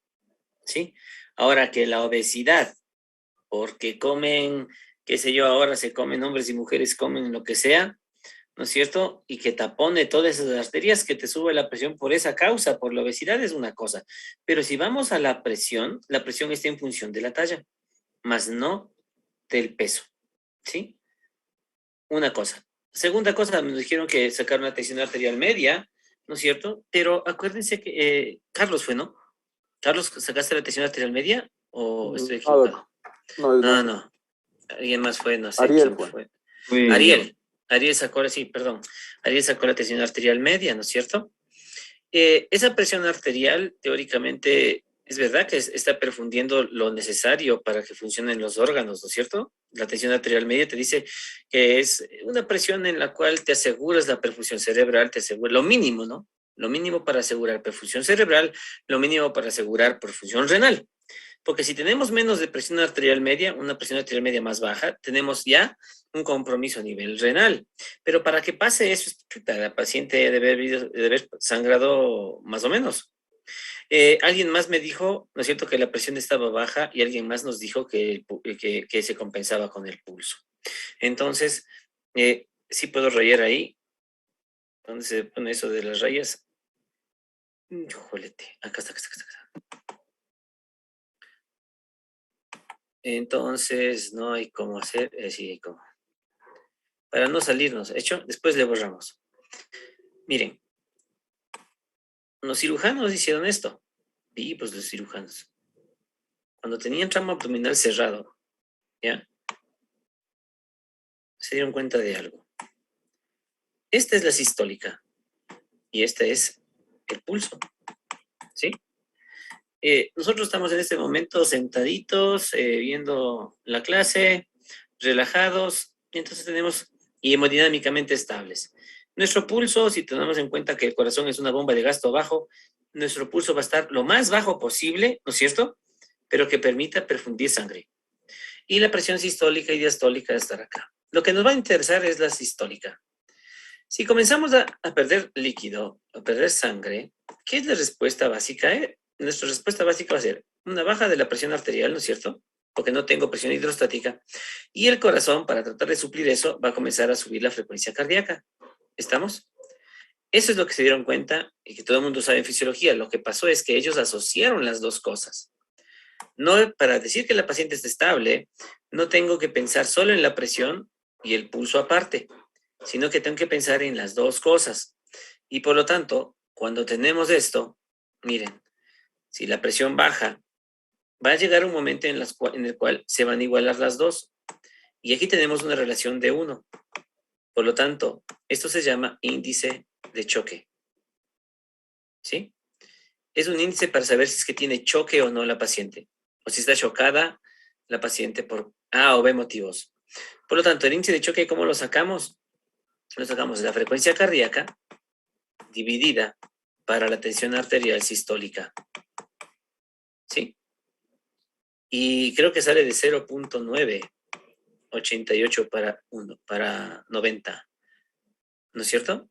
¿sí? Ahora que la obesidad, porque comen, qué sé yo, ahora se comen hombres y mujeres, comen lo que sea, ¿no es cierto? Y que tapone todas esas arterias, que te sube la presión por esa causa, por la obesidad, es una cosa. Pero si vamos a la presión está en función de la talla, más no del peso, ¿sí? Una cosa. Segunda cosa, me dijeron que sacaron la tensión arterial media, ¿no es cierto? Pero acuérdense que Carlos fue, ¿no? Carlos, ¿sacaste la tensión arterial media o estoy No, doc. equivocado? No, No, no. no. Alguien más fue, no sé Ariel quién fue. fue. Ariel sacó, sí, perdón. Ariel sacó la tensión arterial media, ¿no es cierto? Esa presión arterial, teóricamente, es verdad que está perfundiendo lo necesario para que funcionen los órganos, ¿no es cierto? La tensión arterial media te dice que es una presión en la cual te aseguras la perfusión cerebral, te asegura lo mínimo, ¿no? Lo mínimo para asegurar perfusión cerebral, lo mínimo para asegurar perfusión renal. Porque si tenemos menos de presión arterial media, una presión arterial media más baja, tenemos ya un compromiso a nivel renal. Pero para que pase eso, la paciente debe haber sangrado más o menos. Alguien más me dijo, ¿no es cierto?, que la presión estaba baja y alguien más nos dijo que se compensaba con el pulso. Entonces, sí puedo rayar ahí. ¿Dónde se pone eso de las rayas? Jolete, acá está. Entonces, no hay cómo hacer, sí hay cómo. Para no salirnos, ¿hecho? Después le borramos. Miren, los cirujanos hicieron esto. Vivos los cirujanos. Cuando tenían tramo abdominal cerrado, ¿ya? Se dieron cuenta de algo. Esta es la sistólica y este es el pulso, ¿sí? Nosotros estamos en este momento sentaditos, viendo la clase, relajados, y entonces tenemos y hemodinámicamente estables. Nuestro pulso, si tenemos en cuenta que el corazón es una bomba de gasto bajo, nuestro pulso va a estar lo más bajo posible, ¿no es cierto?, pero que permita perfundir sangre. Y la presión sistólica y diastólica va a estar acá. Lo que nos va a interesar es la sistólica. Si comenzamos a perder líquido, a perder sangre, ¿qué es la respuesta básica? Nuestra respuesta básica va a ser una baja de la presión arterial, ¿no es cierto?, porque no tengo presión hidrostática, y el corazón, para tratar de suplir eso, va a comenzar a subir la frecuencia cardíaca. ¿Estamos? Eso es lo que se dieron cuenta y que todo el mundo sabe en fisiología. Lo que pasó es que ellos asociaron las dos cosas. No, para decir que la paciente está estable, no tengo que pensar solo en la presión y el pulso aparte, sino que tengo que pensar en las dos cosas. Y por lo tanto, cuando tenemos esto, miren, si la presión baja, va a llegar un momento en el cual se van a igualar las dos. Y aquí tenemos una relación de 1. Por lo tanto, esto se llama índice de choque. ¿Sí? Es un índice para saber si es que tiene choque o no la paciente, o si está chocada la paciente por A o B motivos. Por lo tanto, el índice de choque, ¿cómo lo sacamos? Lo sacamos de la frecuencia cardíaca dividida para la tensión arterial sistólica. ¿Sí? Y creo que sale de 0.988 para 90. ¿No es cierto?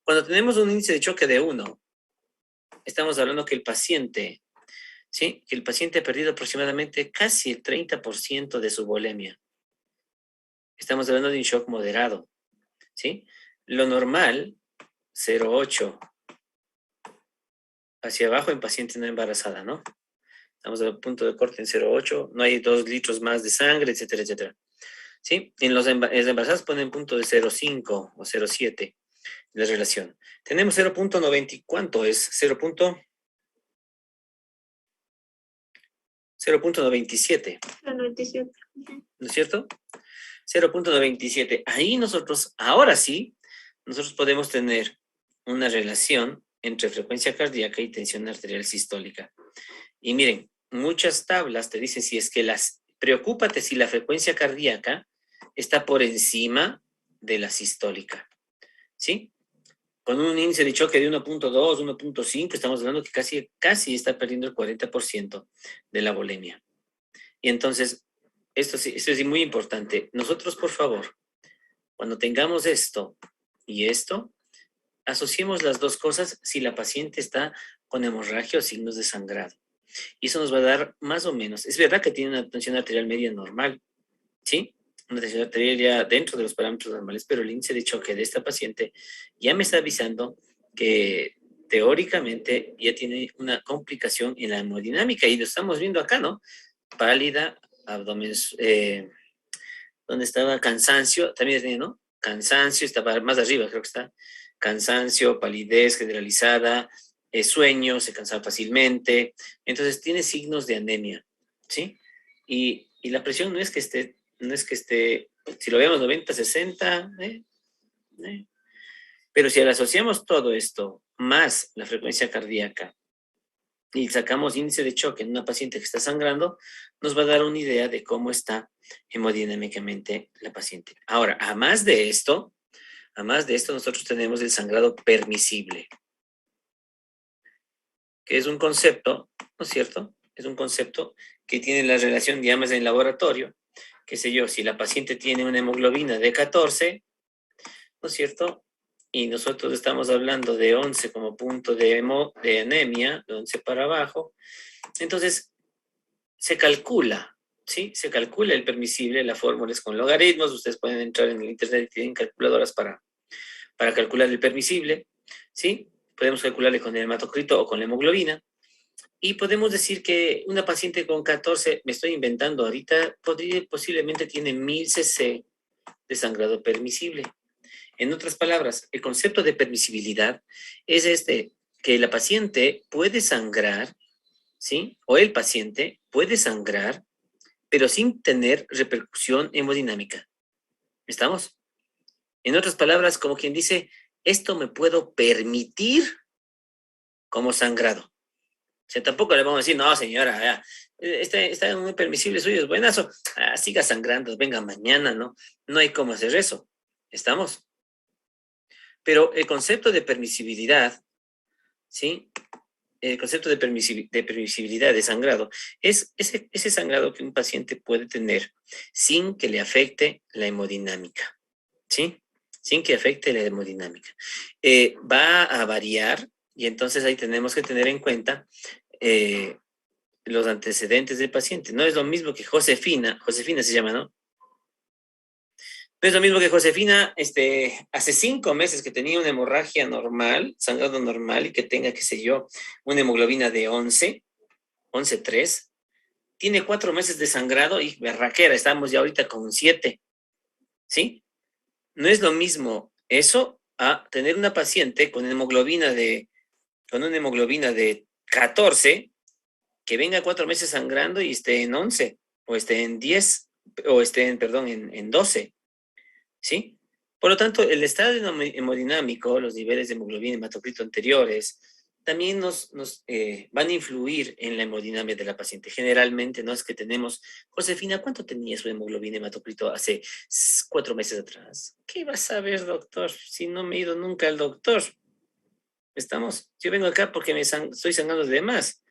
Cuando tenemos un índice de choque de 1, estamos hablando que el paciente, ¿sí? Que el paciente ha perdido aproximadamente casi el 30% de su volemia. Estamos hablando de un shock moderado, ¿sí? Lo normal, 0.8 hacia abajo en paciente no embarazada, ¿no? Estamos al punto de corte en 0.8, no hay 2 litros más de sangre, etcétera, etcétera. ¿Sí? En los embarazados ponen punto de 0.5 o 0.7 la relación. Tenemos 0.90, ¿cuánto es? 0.97. 97. ¿No es cierto? 0.97. Ahí nosotros, ahora sí, nosotros podemos tener una relación entre frecuencia cardíaca y tensión arterial sistólica. Y miren, muchas tablas te dicen si es que preocúpate si la frecuencia cardíaca está por encima de la sistólica. ¿Sí? Con un índice de choque de 1.2, 1.5, estamos hablando que casi está perdiendo el 40% de la volemia. Y entonces, esto es muy importante. Nosotros, por favor, cuando tengamos esto y esto, asociemos las dos cosas si la paciente está con hemorragia o signos de sangrado. Y eso nos va a dar más o menos. Es verdad que tiene una tensión arterial media normal, ¿sí? Una tensión arterial ya dentro de los parámetros normales, pero el índice de choque de esta paciente ya me está avisando que teóricamente ya tiene una complicación en la hemodinámica y lo estamos viendo acá, ¿no? Pálida, abdomen, donde estaba cansancio, también tenía, ¿no? Cansancio, estaba más arriba, creo que está. Cansancio, palidez generalizada, sueño, se cansa fácilmente. Entonces tiene signos de anemia, ¿sí? Y la presión no es que esté, si lo vemos 90, 60, pero si le asociamos todo esto más la frecuencia cardíaca y sacamos índice de choque en una paciente que está sangrando, nos va a dar una idea de cómo está hemodinámicamente la paciente. Ahora, a más de esto, nosotros tenemos el sangrado permisible, que es un concepto, ¿no es cierto? Es un concepto que tiene la relación, digamos, en laboratorio, qué sé yo, si la paciente tiene una hemoglobina de 14, ¿no es cierto? Y nosotros estamos hablando de 11 como punto de anemia, de 11 para abajo, entonces se calcula, ¿sí? Se calcula el permisible, la fórmula es con logaritmos, ustedes pueden entrar en el internet y tienen calculadoras para calcular el permisible, ¿sí? Podemos calcularle con el hematocrito o con la hemoglobina, y podemos decir que una paciente con 14, me estoy inventando ahorita, posiblemente tiene 1000 cc de sangrado permisible. En otras palabras, el concepto de permisibilidad es que la paciente puede sangrar, ¿sí? O el paciente puede sangrar, pero sin tener repercusión hemodinámica. ¿Estamos? En otras palabras, como quien dice, esto me puedo permitir como sangrado. O sea, tampoco le vamos a decir, no, señora, ya, está muy permisible suyo, es buenazo, siga sangrando, venga mañana, ¿no? No hay cómo hacer eso. ¿Estamos? Pero el concepto de permisibilidad, ¿sí? El concepto de permisibilidad de sangrado es ese sangrado que un paciente puede tener sin que le afecte la hemodinámica, ¿sí? Sin que afecte la hemodinámica. Va a variar y entonces ahí tenemos que tener en cuenta los antecedentes del paciente. No es lo mismo que Josefina se llama, ¿no? No es lo mismo que Josefina, hace 5 meses que tenía una hemorragia normal, sangrado normal, y que tenga, qué sé yo, una hemoglobina de 11.3, tiene 4 meses de sangrado y berraquera, estamos ya ahorita con 7, ¿sí? No es lo mismo eso a tener una paciente con una hemoglobina de 14, que venga 4 meses sangrando y esté en 11, o esté en 10, o esté en 12. ¿Sí? Por lo tanto, el estado hemodinámico, los niveles de hemoglobina y hematocrito anteriores, también nos van a influir en la hemodinamia de la paciente. Generalmente no es que tenemos, Josefina, ¿cuánto tenía su hemoglobina y hematocrito hace 4 meses atrás? ¿Qué vas a ver, doctor? Si no me he ido nunca al doctor. Yo vengo acá porque estoy sangrando de más.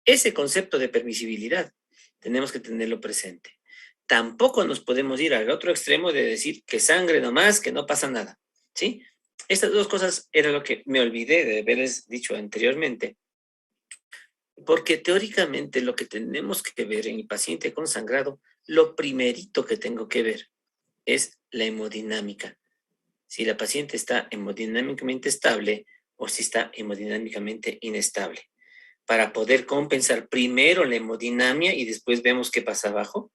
Ese concepto de permisibilidad tenemos que tenerlo presente. Tampoco nos podemos ir al otro extremo de decir que sangre nomás, que no pasa nada, ¿sí? Estas dos cosas era lo que me olvidé de haberles dicho anteriormente, porque teóricamente lo que tenemos que ver en el paciente con sangrado, lo primerito que tengo que ver es la hemodinámica. Si la paciente está hemodinámicamente estable o si está hemodinámicamente inestable, para poder compensar primero la hemodinamia y después vemos qué pasa abajo,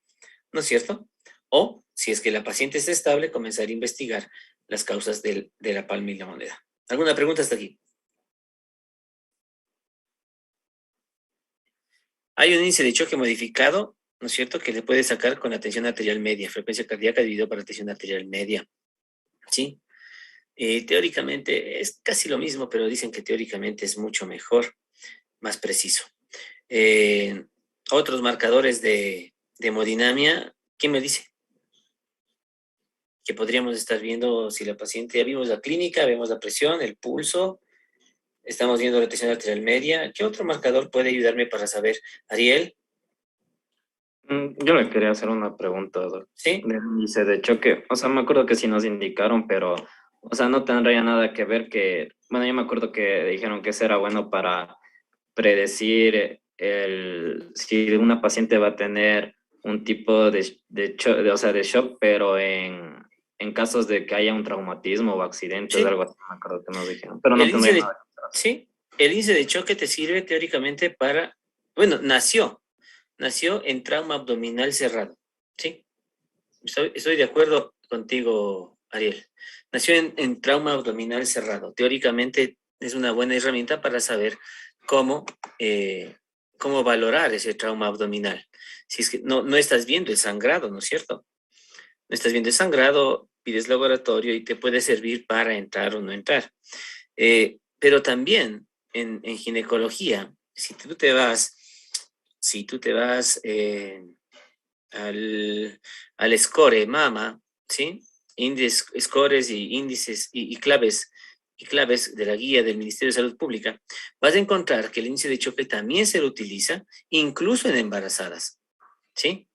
¿no es cierto? O, si es que la paciente está estable, comenzar a investigar las causas de la palma y la moneda. ¿Alguna pregunta hasta aquí? Hay un índice de choque modificado, ¿no es cierto?, que le puede sacar con la tensión arterial media, frecuencia cardíaca dividido por la tensión arterial media, ¿sí? Teóricamente es casi lo mismo, pero dicen que teóricamente es mucho mejor, más preciso. Otros marcadores de hemodinamia, ¿quién me dice? Que podríamos estar viendo si la paciente, ya vimos la clínica, vemos la presión, el pulso, estamos viendo la tensión arterial media. ¿Qué otro marcador puede ayudarme para saber? Ariel. Yo le quería hacer una pregunta, Doc. ¿Sí? Del índice de choque. O sea, me acuerdo que sí nos indicaron, pero, o sea, no tendría nada que ver que, bueno, yo me acuerdo que dijeron que eso era bueno para predecir si una paciente va a tener un tipo o sea, de shock, pero en casos de que haya un traumatismo o accidentes, Sí. algo así, me acuerdo que nos dijeron. Pero no El índice tendría de, nada que ver. sí, el índice de choque te sirve teóricamente para, bueno, nació en trauma abdominal cerrado, ¿sí? Estoy de acuerdo contigo, Ariel. Nació en trauma abdominal cerrado. Teóricamente es una buena herramienta para saber cómo valorar ese trauma abdominal. Si es que no estás viendo el sangrado, ¿no es cierto? No estás viendo el sangrado, pides laboratorio y te puede servir para entrar o no entrar. Pero también en ginecología, si tú te vas al score mama, ¿sí? Scores y índices y claves de la guía del Ministerio de Salud Pública, vas a encontrar que el índice de choque también se lo utiliza incluso en embarazadas, ¿sí?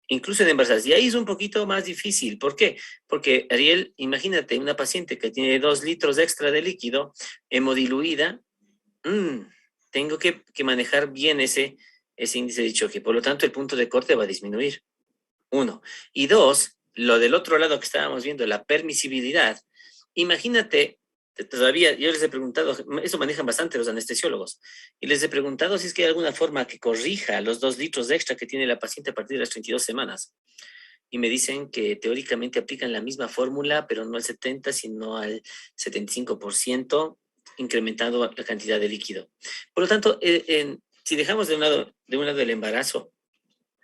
Incluso en embarazadas. Y ahí es un poquito más difícil. ¿Por qué? Porque, Ariel, imagínate una paciente que tiene 2 litros extra de líquido, hemodiluida, tengo que manejar bien ese índice de choque. Por lo tanto, el punto de corte va a disminuir. 1. Y 2, lo del otro lado que estábamos viendo, la permisibilidad. Imagínate, todavía yo les he preguntado, eso manejan bastante los anestesiólogos, y les he preguntado si es que hay alguna forma que corrija los 2 litros extra que tiene la paciente a partir de las 32 semanas. Y me dicen que teóricamente aplican la misma fórmula, pero no al 70, sino al 75%, incrementando la cantidad de líquido. Por lo tanto, si dejamos de un lado el embarazo,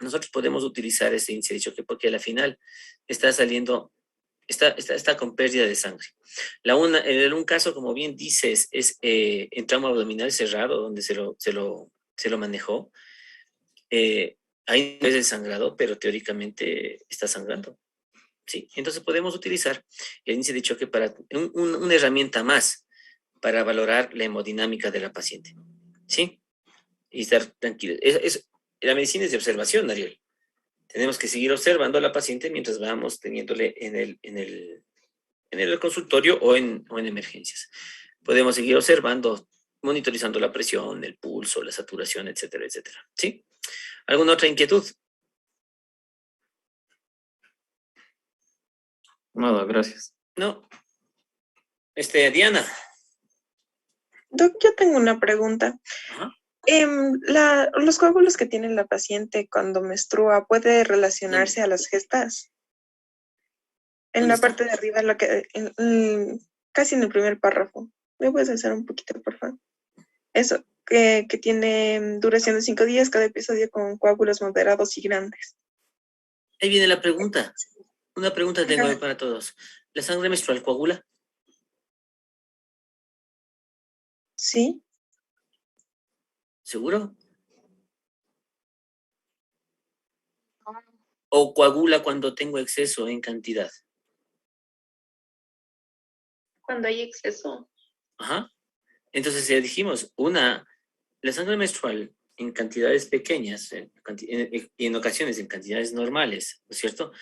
nosotros podemos utilizar ese índice de choque porque a la final está saliendo, está con pérdida de sangre. En un caso, como bien dices, es en trauma abdominal cerrado, donde se lo manejó. Ahí no es el sangrado, pero teóricamente está sangrando. ¿Sí? Entonces podemos utilizar el índice de choque para una herramienta más para valorar la hemodinámica de la paciente. ¿Sí? Y estar tranquilo. La medicina es de observación, Ariel. Tenemos que seguir observando a la paciente mientras vamos teniéndole en el consultorio o en emergencias. Podemos seguir observando, monitorizando la presión, el pulso, la saturación, etcétera, etcétera. ¿Sí? ¿Alguna otra inquietud? Nada, gracias. No. Diana. Doc, yo tengo una pregunta. Ajá. ¿Los coágulos que tiene la paciente cuando menstrua puede relacionarse a las gestas? En la parte de arriba, casi en el primer párrafo. ¿Me puedes hacer un poquito, por favor? Eso, que tiene duración de 5 días, cada episodio con coágulos moderados y grandes. Ahí viene la pregunta. Una pregunta tengo para todos. ¿La sangre menstrual coagula? Sí, ¿Seguro? ¿O coagula cuando tengo exceso en cantidad? Cuando hay exceso. Ajá. Entonces ya dijimos, la sangre menstrual en cantidades pequeñas, y en ocasiones en cantidades normales, ¿no es cierto?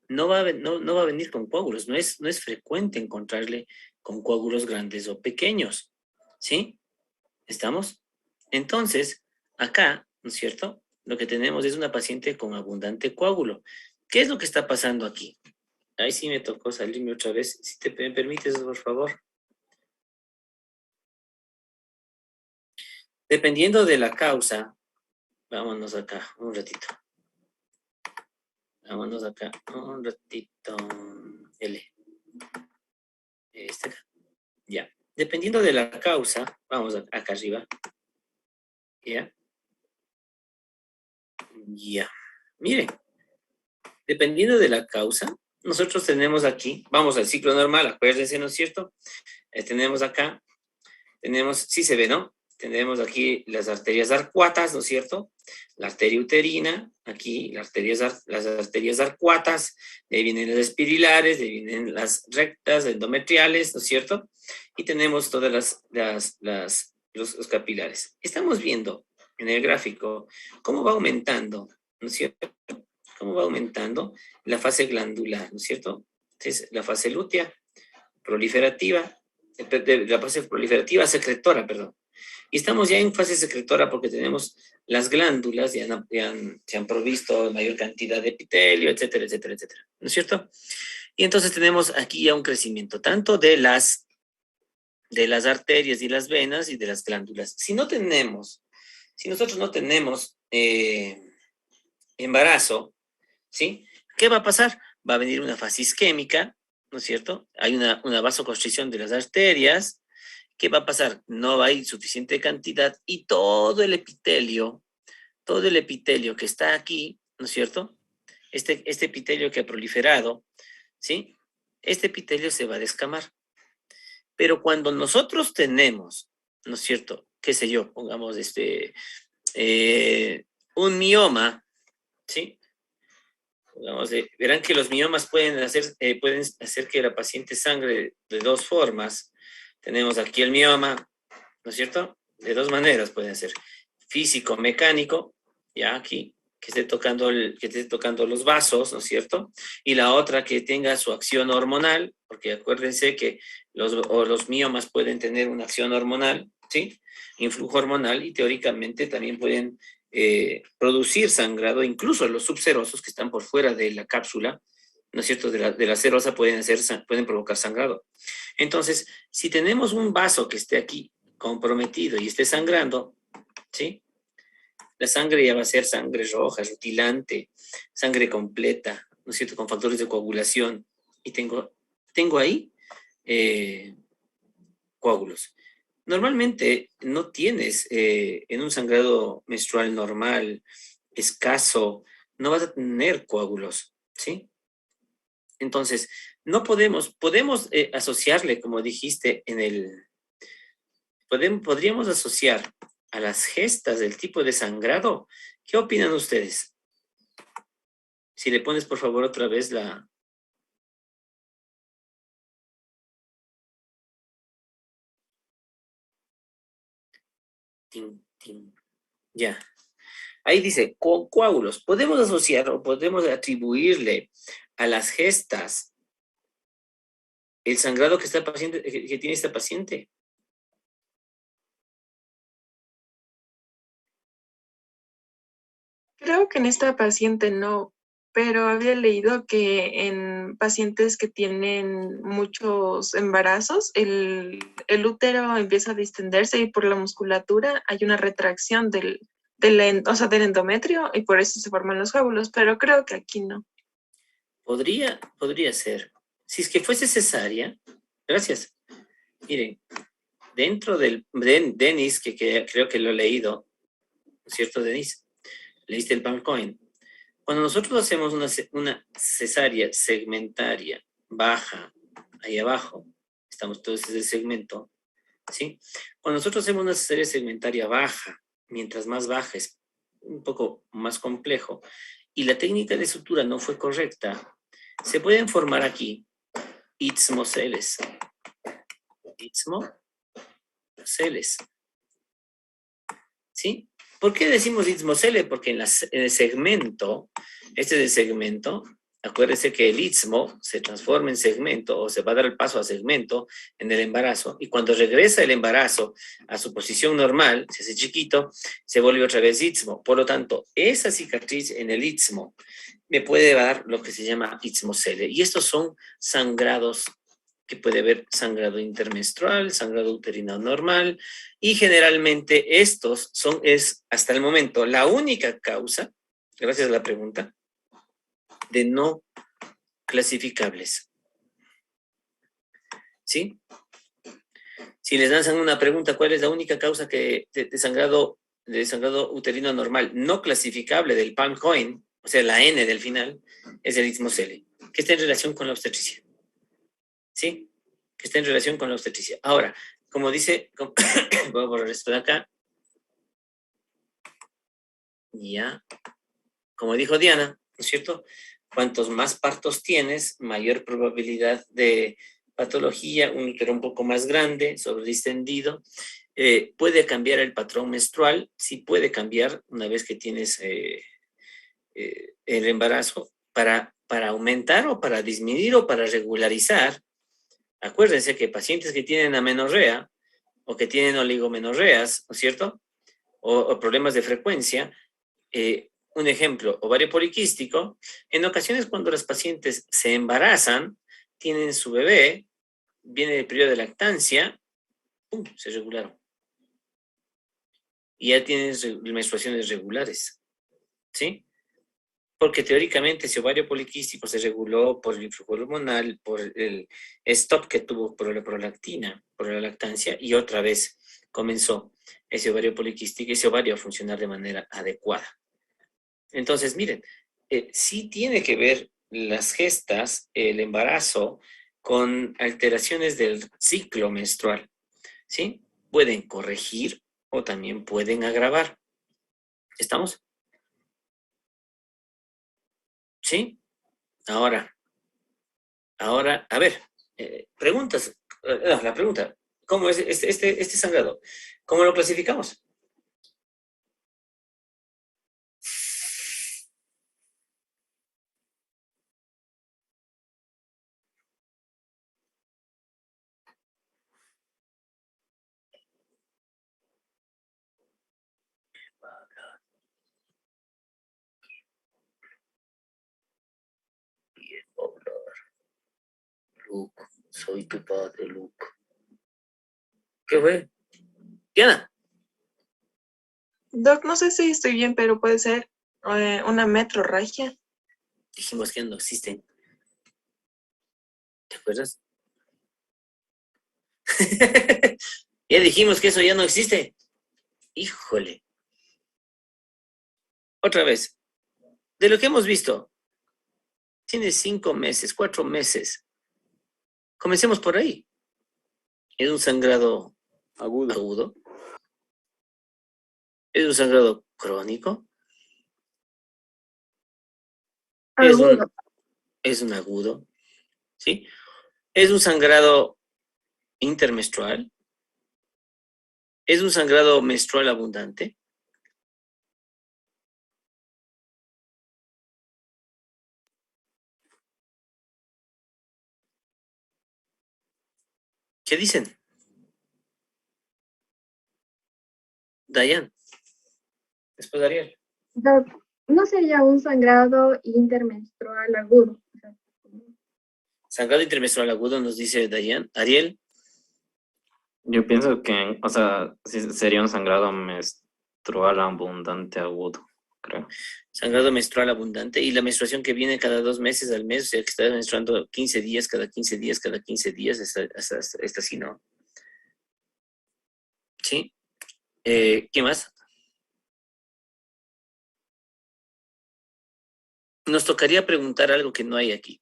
No va a venir con coágulos, no es frecuente encontrarle con coágulos grandes o pequeños, ¿sí? ¿Estamos? Entonces, acá, ¿no es cierto? Lo que tenemos es una paciente con abundante coágulo. ¿Qué es lo que está pasando aquí? Ahí sí me tocó salirme otra vez. Si me permites, por favor. Dependiendo de la causa, vámonos acá un ratito. Vámonos acá un ratito. L. Este acá. Ya. Dependiendo de la causa, vamos acá arriba. Ya. Ya. Mire. Dependiendo de la causa, nosotros tenemos aquí, vamos al ciclo normal, acuérdense, ¿no es cierto? Tenemos acá, sí se ve, ¿no? Tenemos aquí las arterias arcuatas, ¿no es cierto? La arteria uterina, aquí las arterias arcuatas, de ahí vienen las espirilares, de ahí vienen las rectas, endometriales, ¿no es cierto? Y tenemos todas los capilares. Estamos viendo en el gráfico cómo va aumentando, ¿no es cierto? Cómo va aumentando la fase glandular, ¿no es cierto? Entonces, la fase lútea, proliferativa, la fase proliferativa secretora, perdón. Y estamos ya en fase secretora porque tenemos las glándulas, se han provisto mayor cantidad de epitelio, etcétera, etcétera, etcétera. ¿No es cierto? Y entonces tenemos aquí ya un crecimiento tanto de las arterias y las venas y de las glándulas. Si nosotros no tenemos embarazo, ¿sí? ¿Qué va a pasar? Va a venir una fase isquémica, ¿no es cierto? Hay una vasoconstricción de las arterias. ¿Qué va a pasar? No va a ir suficiente cantidad y todo el epitelio que está aquí, ¿no es cierto? Este epitelio que ha proliferado, ¿sí? Este epitelio se va a descamar. Pero cuando nosotros tenemos, ¿no es cierto? Qué sé yo, pongamos un mioma, ¿sí? Verán que los miomas pueden hacer que la paciente sangre de dos formas. Tenemos aquí el mioma, ¿no es cierto? De dos maneras pueden ser. Físico, mecánico, ya aquí, que esté tocando los vasos, ¿no es cierto? Y la otra que tenga su acción hormonal, porque acuérdense que los miomas pueden tener una acción hormonal, ¿sí? Influjo hormonal, y teóricamente también pueden producir sangrado, incluso los subserosos que están por fuera de la cápsula, ¿no es cierto? De la serosa pueden provocar sangrado. Entonces, si tenemos un vaso que esté aquí comprometido y esté sangrando, ¿sí? La sangre ya va a ser sangre roja, rutilante, sangre completa, ¿no es cierto? Con factores de coagulación. Y tengo ahí coágulos. Normalmente no tienes en un sangrado menstrual normal, escaso, no vas a tener coágulos, ¿sí? Entonces, no podemos asociarle, como dijiste podríamos asociar a las gestas del tipo de sangrado. ¿Qué opinan ustedes? Si le pones, por favor, otra vez la... Ya. Ahí dice, con coágulos. Podemos asociar o podemos atribuirle a las gestas el sangrado que tiene esta paciente. creo que en esta paciente no, pero había leído que en pacientes que tienen muchos embarazos, el útero empieza a distenderse y por la musculatura hay una retracción del endometrio y por eso se forman los óvulos, pero creo que aquí no. Podría ser. Si es que fuese cesárea, gracias. Miren, dentro del Denis, que creo que lo he leído, ¿no es cierto, Denis? Leíste el PowerPoint. Cuando nosotros hacemos una cesárea segmentaria baja, ahí abajo, estamos todos en el segmento, ¿sí? Cuando nosotros hacemos una cesárea segmentaria baja, mientras más baja es un poco más complejo, y la técnica de sutura no fue correcta, se pueden formar aquí istmoceles. Istmoceles. ¿Sí? ¿Por qué decimos istmocele? Porque en el segmento, este es el segmento, acuérdense que el istmo se transforma en segmento o se va a dar el paso a segmento en el embarazo y cuando regresa el embarazo a su posición normal, se hace chiquito, se vuelve otra vez istmo. Por lo tanto, esa cicatriz en el istmo me puede dar lo que se llama istmocele. Y estos son sangrados que puede haber sangrado intermenstrual, sangrado uterino normal, y generalmente estos es hasta el momento la única causa, gracias a la pregunta, de no clasificables. ¿Sí? Si les lanzan una pregunta, ¿cuál es la única causa de sangrado uterino normal no clasificable del Palm Coin, o sea, la N del final, es el istmocele, que está en relación con la obstetricia? ¿Sí? Que está en relación con la obstetricia. Ahora, como dice, voy a borrar esto de acá. Ya. Como dijo Diana, ¿no es cierto? Cuantos más partos tienes, mayor probabilidad de patología, un útero un poco más grande, sobredistendido. Puede cambiar el patrón menstrual, sí puede cambiar una vez que tienes el embarazo, para aumentar o para disminuir o para regularizar. Acuérdense que pacientes que tienen amenorrea o que tienen oligomenorreas, ¿no es cierto? O problemas de frecuencia, un ejemplo, ovario poliquístico, en ocasiones cuando las pacientes se embarazan, tienen su bebé, viene el periodo de lactancia, ¡pum!, se regularon. Y ya tienen menstruaciones regulares, ¿sí? Porque teóricamente ese ovario poliquístico se reguló por el influjo hormonal, por el stop que tuvo por la prolactina, por la lactancia, y otra vez comenzó ese ovario poliquístico, ese ovario a funcionar de manera adecuada. Entonces, miren, sí tiene que ver las gestas, el embarazo, con alteraciones del ciclo menstrual, ¿sí? Pueden corregir o también pueden agravar. ¿Estamos? ¿Sí? Ahora, a ver, preguntas. La pregunta, ¿cómo es este sangrado? ¿Cómo lo clasificamos? Luke, soy tu padre, Luke. ¿Qué fue? Diana. Doc, no sé si estoy bien, pero puede ser una metrorragia. Dijimos que no existen. ¿Te acuerdas? Ya dijimos que eso ya no existe. Híjole. Otra vez. De lo que hemos visto, tiene 5 meses, 4 meses. Comencemos por ahí. Es un sangrado agudo. Es un sangrado crónico. Agudo. Es un agudo. ¿Sí? Es un sangrado intermenstrual. Es un sangrado menstrual abundante. ¿Qué dicen? Dayan. Después Ariel. Doc, ¿no sería un sangrado intermenstrual agudo? Sangrado intermenstrual agudo nos dice Dayan. Ariel. Yo pienso que, o sea, sí sería un sangrado menstrual abundante agudo, creo. Sangrado menstrual abundante y la menstruación que viene cada 2 meses al mes, o sea, que está menstruando 15 días, cada 15 días, cada 15 días, está así, ¿no? ¿Sí? ¿Qué más? nos tocaría preguntar algo que no hay aquí.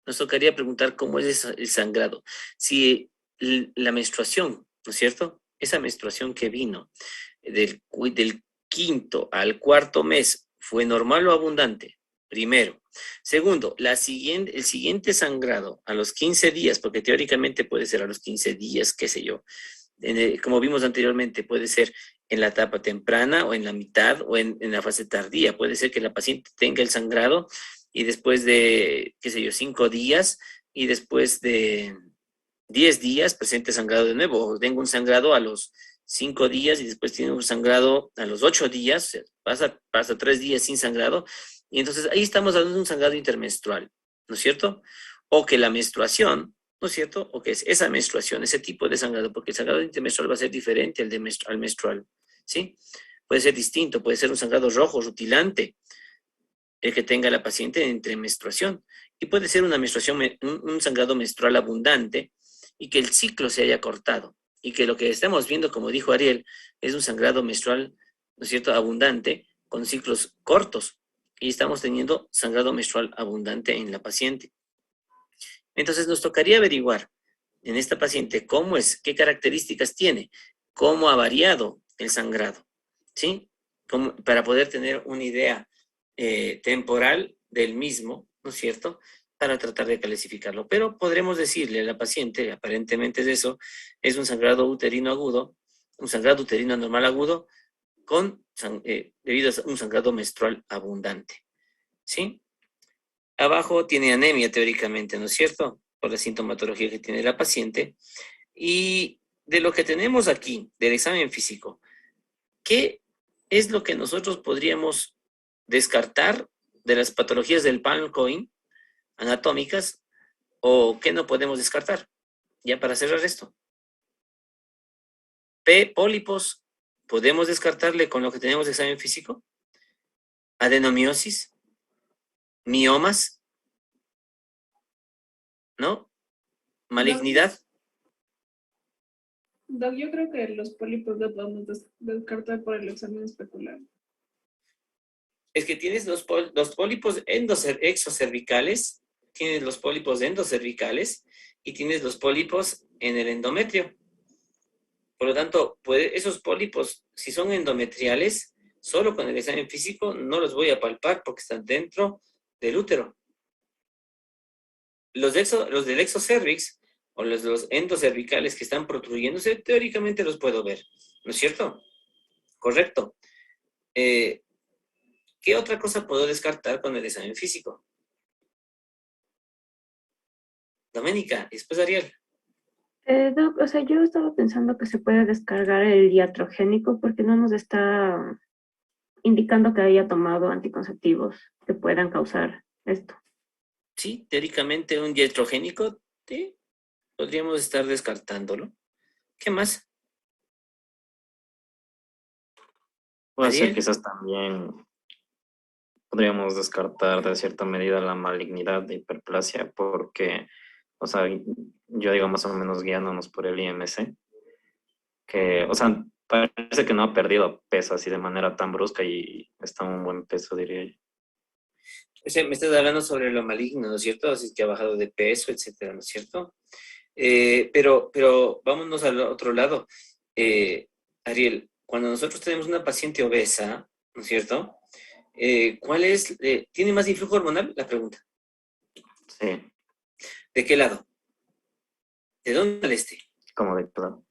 Nos tocaría preguntar cómo es el sangrado. Si la menstruación, ¿no es cierto? Esa menstruación que vino del quinto al cuarto mes fue normal o abundante, primero. Segundo, el siguiente sangrado a los 15 días, porque teóricamente puede ser a los 15 días, qué sé yo. Como vimos anteriormente, puede ser en la etapa temprana o en la mitad o en la fase tardía. Puede ser que la paciente tenga el sangrado y después de, qué sé yo, 5 días y después de 10 días presente sangrado de nuevo. O tenga un sangrado a los 5 días y después tiene un sangrado a los 8 días, pasa 3 días sin sangrado. Y entonces ahí estamos hablando de un sangrado intermenstrual, ¿no es cierto? O que la menstruación, ¿no es cierto? O que es esa menstruación, ese tipo de sangrado, porque el sangrado intermenstrual va a ser diferente al menstrual, ¿sí? Puede ser distinto, puede ser un sangrado rojo, rutilante, el que tenga la paciente entre menstruación. Y puede ser una menstruación, un sangrado menstrual abundante y que el ciclo se haya cortado. Y que lo que estamos viendo, como dijo Ariel, es un sangrado menstrual, ¿no es cierto?, abundante, con ciclos cortos. Y estamos teniendo sangrado menstrual abundante en la paciente. Entonces nos tocaría averiguar en esta paciente cómo es, qué características tiene, cómo ha variado el sangrado, ¿sí? Para poder tener una idea temporal del mismo, ¿no es cierto?, para tratar de clasificarlo. Pero podremos decirle a la paciente, aparentemente es eso, es un sangrado uterino agudo, un sangrado uterino anormal agudo, debido a un sangrado menstrual abundante, ¿sí? Abajo tiene anemia teóricamente, ¿no es cierto?, por la sintomatología que tiene la paciente. Y de lo que tenemos aquí, del examen físico, ¿qué es lo que nosotros podríamos descartar de las patologías del Palm-Cohen anatómicas o qué no podemos descartar? Ya para cerrar esto. Pólipos, ¿podemos descartarle con lo que tenemos de examen físico? Adenomiosis, miomas, ¿no? Malignidad. Doc, yo creo que los pólipos los podemos descartar por el examen especular. Es que tienes los pólipos exocervicales, tienes los pólipos endocervicales y tienes los pólipos en el endometrio. Por lo tanto, esos pólipos, si son endometriales, solo con el examen físico no los voy a palpar porque están dentro del útero. Los del exocervix o los endocervicales que están protruyéndose, teóricamente los puedo ver, ¿no es cierto? Correcto. ¿Qué otra cosa puedo descartar con el examen físico? Doménica, y después Ariel. Doc, o sea, yo estaba pensando que se puede descargar el iatrogénico porque no nos está indicando que haya tomado anticonceptivos que puedan causar esto. Sí, teóricamente un dietrogénico, sí, podríamos estar descartándolo. ¿Qué más? Puede ser Ariel. quizás también podríamos descartar de cierta medida la malignidad de hiperplasia porque, o sea, yo digo más o menos guiándonos por el IMC, que, o sea, parece que no ha perdido peso así de manera tan brusca y está en un buen peso, diría yo. O sea, me estás hablando sobre lo maligno, ¿no es cierto? Así es que ha bajado de peso, etcétera, ¿no es cierto? Pero vámonos al otro lado. Ariel, cuando nosotros tenemos una paciente obesa, ¿no es cierto? ¿Cuál es? ¿Tiene más influjo hormonal? La pregunta. Sí. ¿De qué lado? ¿De dónde al este? ¿Cómo de qué lado?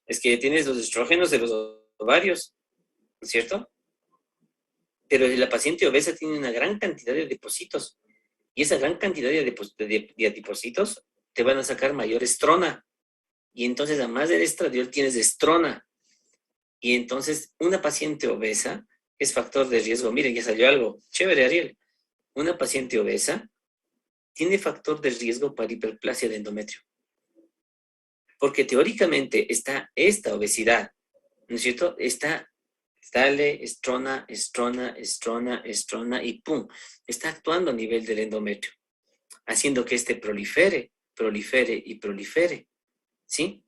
Es que tienes los estrógenos de los ovarios, ¿no es cierto? Pero la paciente obesa tiene una gran cantidad de depósitos. Y esa gran cantidad de adipocitos te van a sacar mayor estrona. Y entonces, además del estradiol, tienes estrona. Y entonces, una paciente obesa es factor de riesgo. Miren, ya salió algo. Chévere, Ariel. Una paciente obesa tiene factor de riesgo para hiperplasia de endometrio. Porque teóricamente está esta obesidad, ¿no es cierto? Dale, estrona, estrona, estrona, estrona y ¡pum! Está actuando a nivel del endometrio, haciendo que este prolifere, prolifere y prolifere, ¿sí?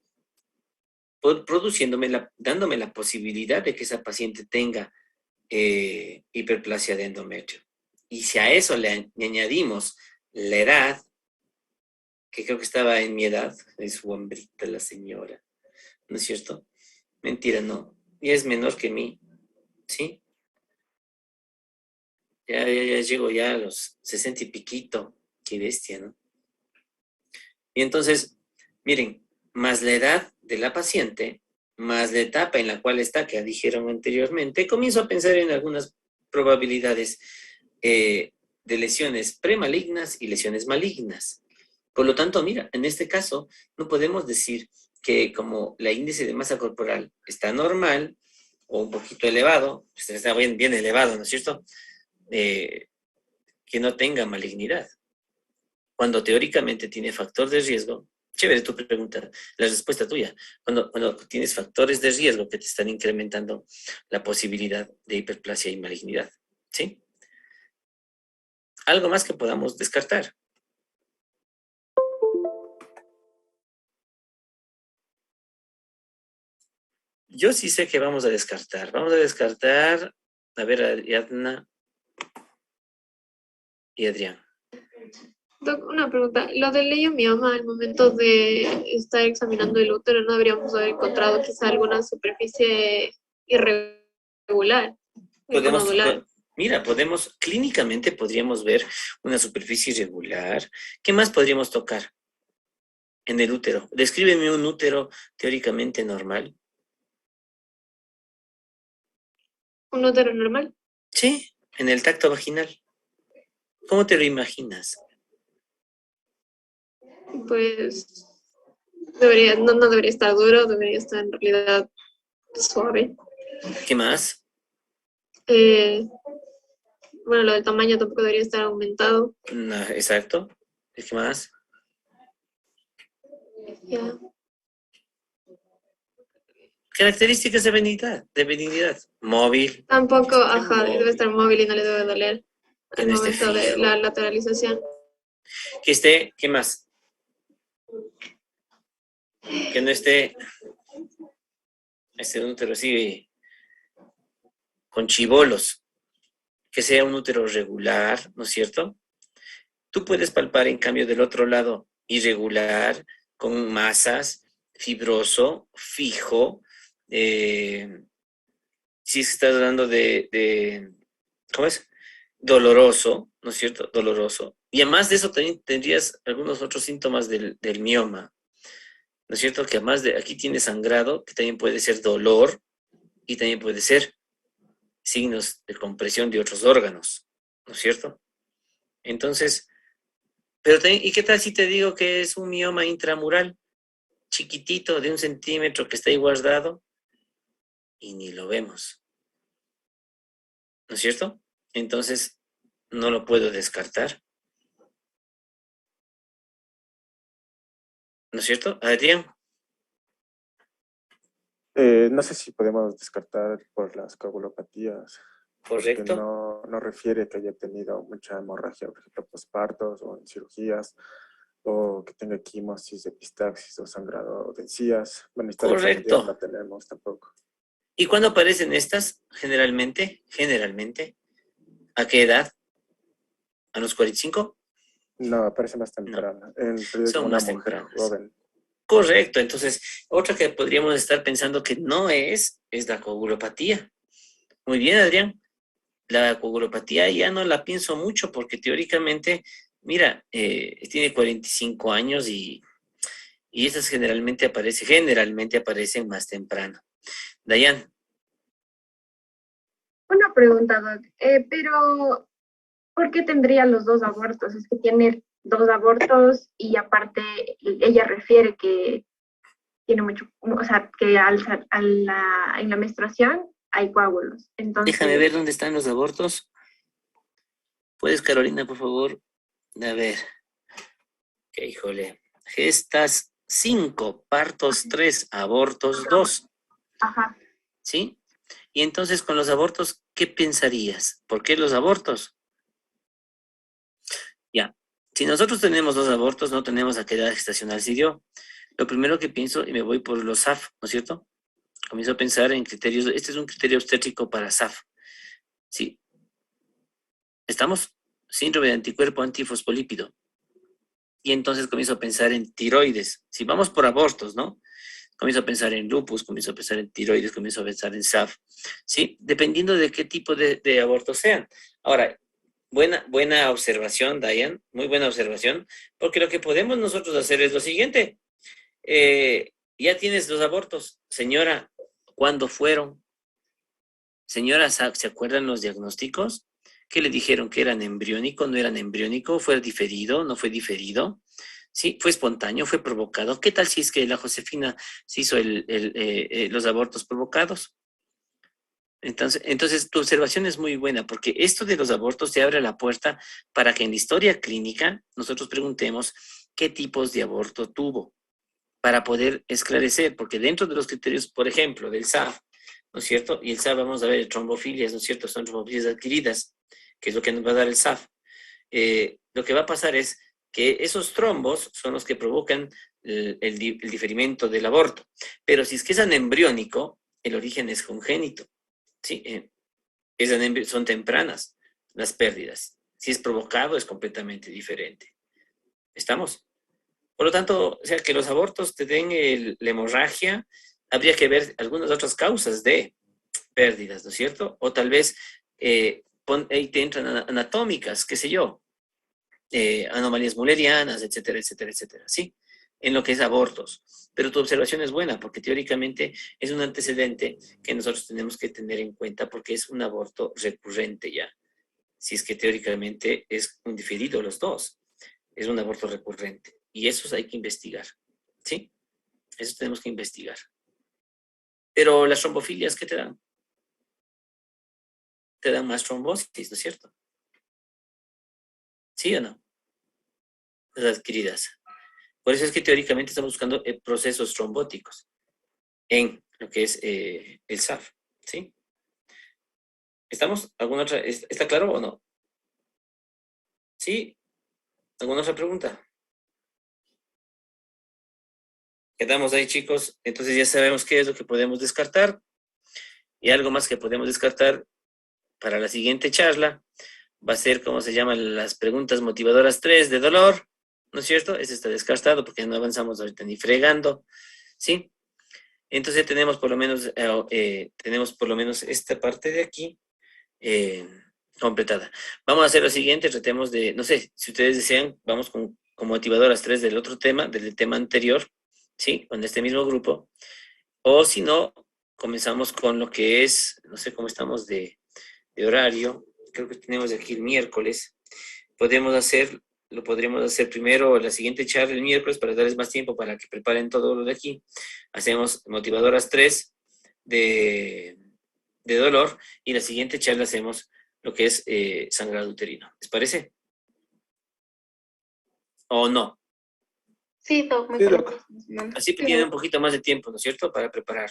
Dándome la posibilidad de que esa paciente tenga hiperplasia de endometrio. Y si a eso le añadimos la edad, que creo que estaba en mi edad, es su hombrita la señora, ¿no es cierto? Mentira, no. Y es menor que mí, ¿sí? Ya llego ya a los 60 y piquito. Qué bestia, ¿no? Y entonces, miren, más la edad de la paciente, más la etapa en la cual está, que ya dijeron anteriormente, comienzo a pensar en algunas probabilidades de lesiones premalignas y lesiones malignas. Por lo tanto, mira, en este caso, no podemos decir que como la índice de masa corporal está normal o un poquito elevado, pues está bien elevado, ¿no es cierto? Que no tenga malignidad. Cuando teóricamente tiene factor de riesgo, chévere tu pregunta, la respuesta tuya, cuando tienes factores de riesgo que te están incrementando la posibilidad de hiperplasia y malignidad, ¿sí? Algo más que podamos descartar. Yo sí sé que vamos a descartar. Vamos a descartar, a ver, Ariadna y Adrián. Doc, una pregunta. Lo del leiomioma, al momento de estar examinando el útero, ¿no habríamos encontrado quizá alguna superficie irregular? Mira, clínicamente podríamos ver una superficie irregular. ¿Qué más podríamos tocar en el útero? Descríbeme un útero teóricamente normal. ¿Un útero normal? Sí, en el tacto vaginal. ¿Cómo te lo imaginas? Pues no debería estar duro, debería estar en realidad suave. ¿Qué más? Bueno, lo del tamaño tampoco debería estar aumentado. No, exacto. ¿Qué más? Ya. Características de benignidad. Móvil. Tampoco, ajá, debe estar móvil y no le debe doler Que al no esté momento de fijo. la lateralización. Que esté, ¿qué más? Que no esté útero así con chibolos. Que sea un útero regular, ¿no es cierto? Tú puedes palpar, en cambio, del otro lado, irregular, con masas, fibroso, fijo. Si estás hablando de ¿cómo es? Doloroso, ¿no es cierto? Doloroso. Y además de eso también tendrías algunos otros síntomas del mioma, ¿no es cierto? Que además de aquí tienes sangrado, que también puede ser dolor y también puede ser signos de compresión de otros órganos, ¿no es cierto? Entonces, pero también, ¿y qué tal si te digo que es un mioma intramural, chiquitito, de 1 centímetro, que está ahí guardado y ni lo vemos? ¿No es cierto? Entonces, no lo puedo descartar. ¿No es cierto? Adrián. No sé si podemos descartar por las coagulopatías. Correcto. Porque no refiere que haya tenido mucha hemorragia, por ejemplo, pospartos o en cirugías, o que tenga quimosis, epistaxis o sangrado de encías. Bueno, historia Correcto. familiar no tenemos tampoco. ¿Y cuándo aparecen estas? Generalmente, ¿a qué edad? ¿A los 45? No, aparece más temprano. En realidad Son una más mujer tempranas. joven. Correcto. Entonces, otra que podríamos estar pensando que no es la coagulopatía. Muy bien, Adrián. La coagulopatía ya no la pienso mucho porque teóricamente, mira, tiene 45 años y esas generalmente aparecen más temprano. Dayan. Una pregunta, Doc. Pero, ¿por qué tendría los 2 abortos? Es que tiene 2 abortos y aparte ella refiere que tiene mucho, o sea, que en la menstruación hay coágulos. Entonces, Déjame ver dónde están los abortos. ¿Puedes, Carolina, por favor? A ver. Que híjole. Gestas 5, partos 3, abortos 2. Ajá. ¿Sí? Y entonces con los abortos, ¿qué pensarías? ¿Por qué los abortos? Ya. Si nosotros tenemos 2 abortos, no tenemos a qué edad gestacional se dio. Lo primero que pienso, y me voy por los SAF, ¿no es cierto? Comienzo a pensar en criterios. Este es un criterio obstétrico para SAF. ¿Sí? ¿Estamos? síndrome de anticuerpo antifosfolípido. Y entonces comienzo a pensar en tiroides. Si vamos por abortos, ¿no? Comienzo a pensar en lupus, comienzo a pensar en tiroides, comienzo a pensar en SAF, ¿sí? Dependiendo de qué tipo de abortos sean. Ahora, buena observación, Diane, muy buena observación, porque lo que podemos nosotros hacer es lo siguiente. Ya tienes los abortos. Señora, ¿cuándo fueron? Señora, ¿se acuerdan los diagnósticos? ¿Qué le dijeron? ¿Que eran embriónico? ¿No eran embriónico? ¿Fue diferido? ¿No fue diferido? ¿Sí? ¿Fue espontáneo? ¿Fue provocado? ¿Qué tal si es que la Josefina se hizo los abortos provocados? Entonces, tu observación es muy buena, porque esto de los abortos te abre la puerta para que en la historia clínica nosotros preguntemos qué tipos de aborto tuvo, para poder esclarecer, porque dentro de los criterios, por ejemplo, del SAF, ¿no es cierto? Y el SAF, vamos a ver, trombofilias, ¿no es cierto? Son trombofilias adquiridas, que es lo que nos va a dar el SAF. Lo que va a pasar es que esos trombos son los que provocan el diferimiento del aborto. Pero si es que es anembriónico, el origen es congénito, ¿sí? Son tempranas las pérdidas. Si es provocado, es completamente diferente. ¿Estamos? Por lo tanto, o sea, que los abortos te den la hemorragia, habría que ver algunas otras causas de pérdidas, ¿no es cierto? O tal vez ahí te entran anatómicas, qué sé yo, anomalías mullerianas, etcétera, etcétera, etcétera, ¿sí? En lo que es abortos. Pero tu observación es buena, porque teóricamente es un antecedente que nosotros tenemos que tener en cuenta porque es un aborto recurrente ya. Si es que teóricamente es un diferido los dos, es un aborto recurrente. Y esos hay que investigar, ¿sí? Eso tenemos que investigar. Pero las trombofilias, ¿qué te dan? Te dan más trombosis, ¿no es cierto? ¿Sí o no? Las adquiridas. Por eso es que teóricamente estamos buscando procesos trombóticos en lo que es el SAF, ¿sí? ¿Estamos? ¿Alguna otra? ¿Está claro o no? ¿Sí? ¿Alguna otra pregunta? Quedamos ahí, chicos. Entonces ya sabemos qué es lo que podemos descartar. Y algo más que podemos descartar para la siguiente charla va a ser, ¿cómo se llaman? Las preguntas motivadoras 3 de dolor, ¿no es cierto? Ese está descartado porque no avanzamos ahorita ni fregando, ¿sí? Entonces tenemos por lo menos esta parte de aquí completada. Vamos a hacer lo siguiente, tratemos de, no sé, si ustedes desean, vamos con motivadoras 3 del otro tema, del tema anterior, ¿sí? Con este mismo grupo. O si no, comenzamos con lo que es, no sé cómo estamos de horario, creo que tenemos aquí el miércoles. Lo podríamos hacer primero la siguiente charla el miércoles para darles más tiempo para que preparen todo lo de aquí. Hacemos motivadoras 3 de dolor y la siguiente charla hacemos lo que es sangrado uterino. ¿Les parece? ¿O no? Sí, Doc, me Sí, parece. Doc. Así que tienen un poquito más de tiempo, ¿no es cierto? Para preparar.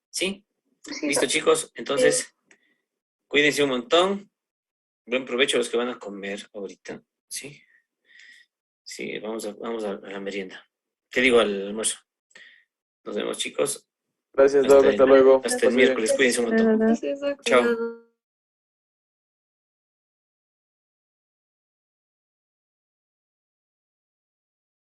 ¿Sí? Sí, ¿Listo, Doc. chicos? Entonces, cuídense un montón. Buen provecho a los que van a comer ahorita. ¿Sí? Sí, vamos a la merienda. ¿Qué digo? Al almuerzo. Nos vemos, chicos. Gracias, Doc. Hasta luego. Hasta el Pase bien. miércoles. Cuídense un montón. Gracias, Doc. Chao. Cuidado.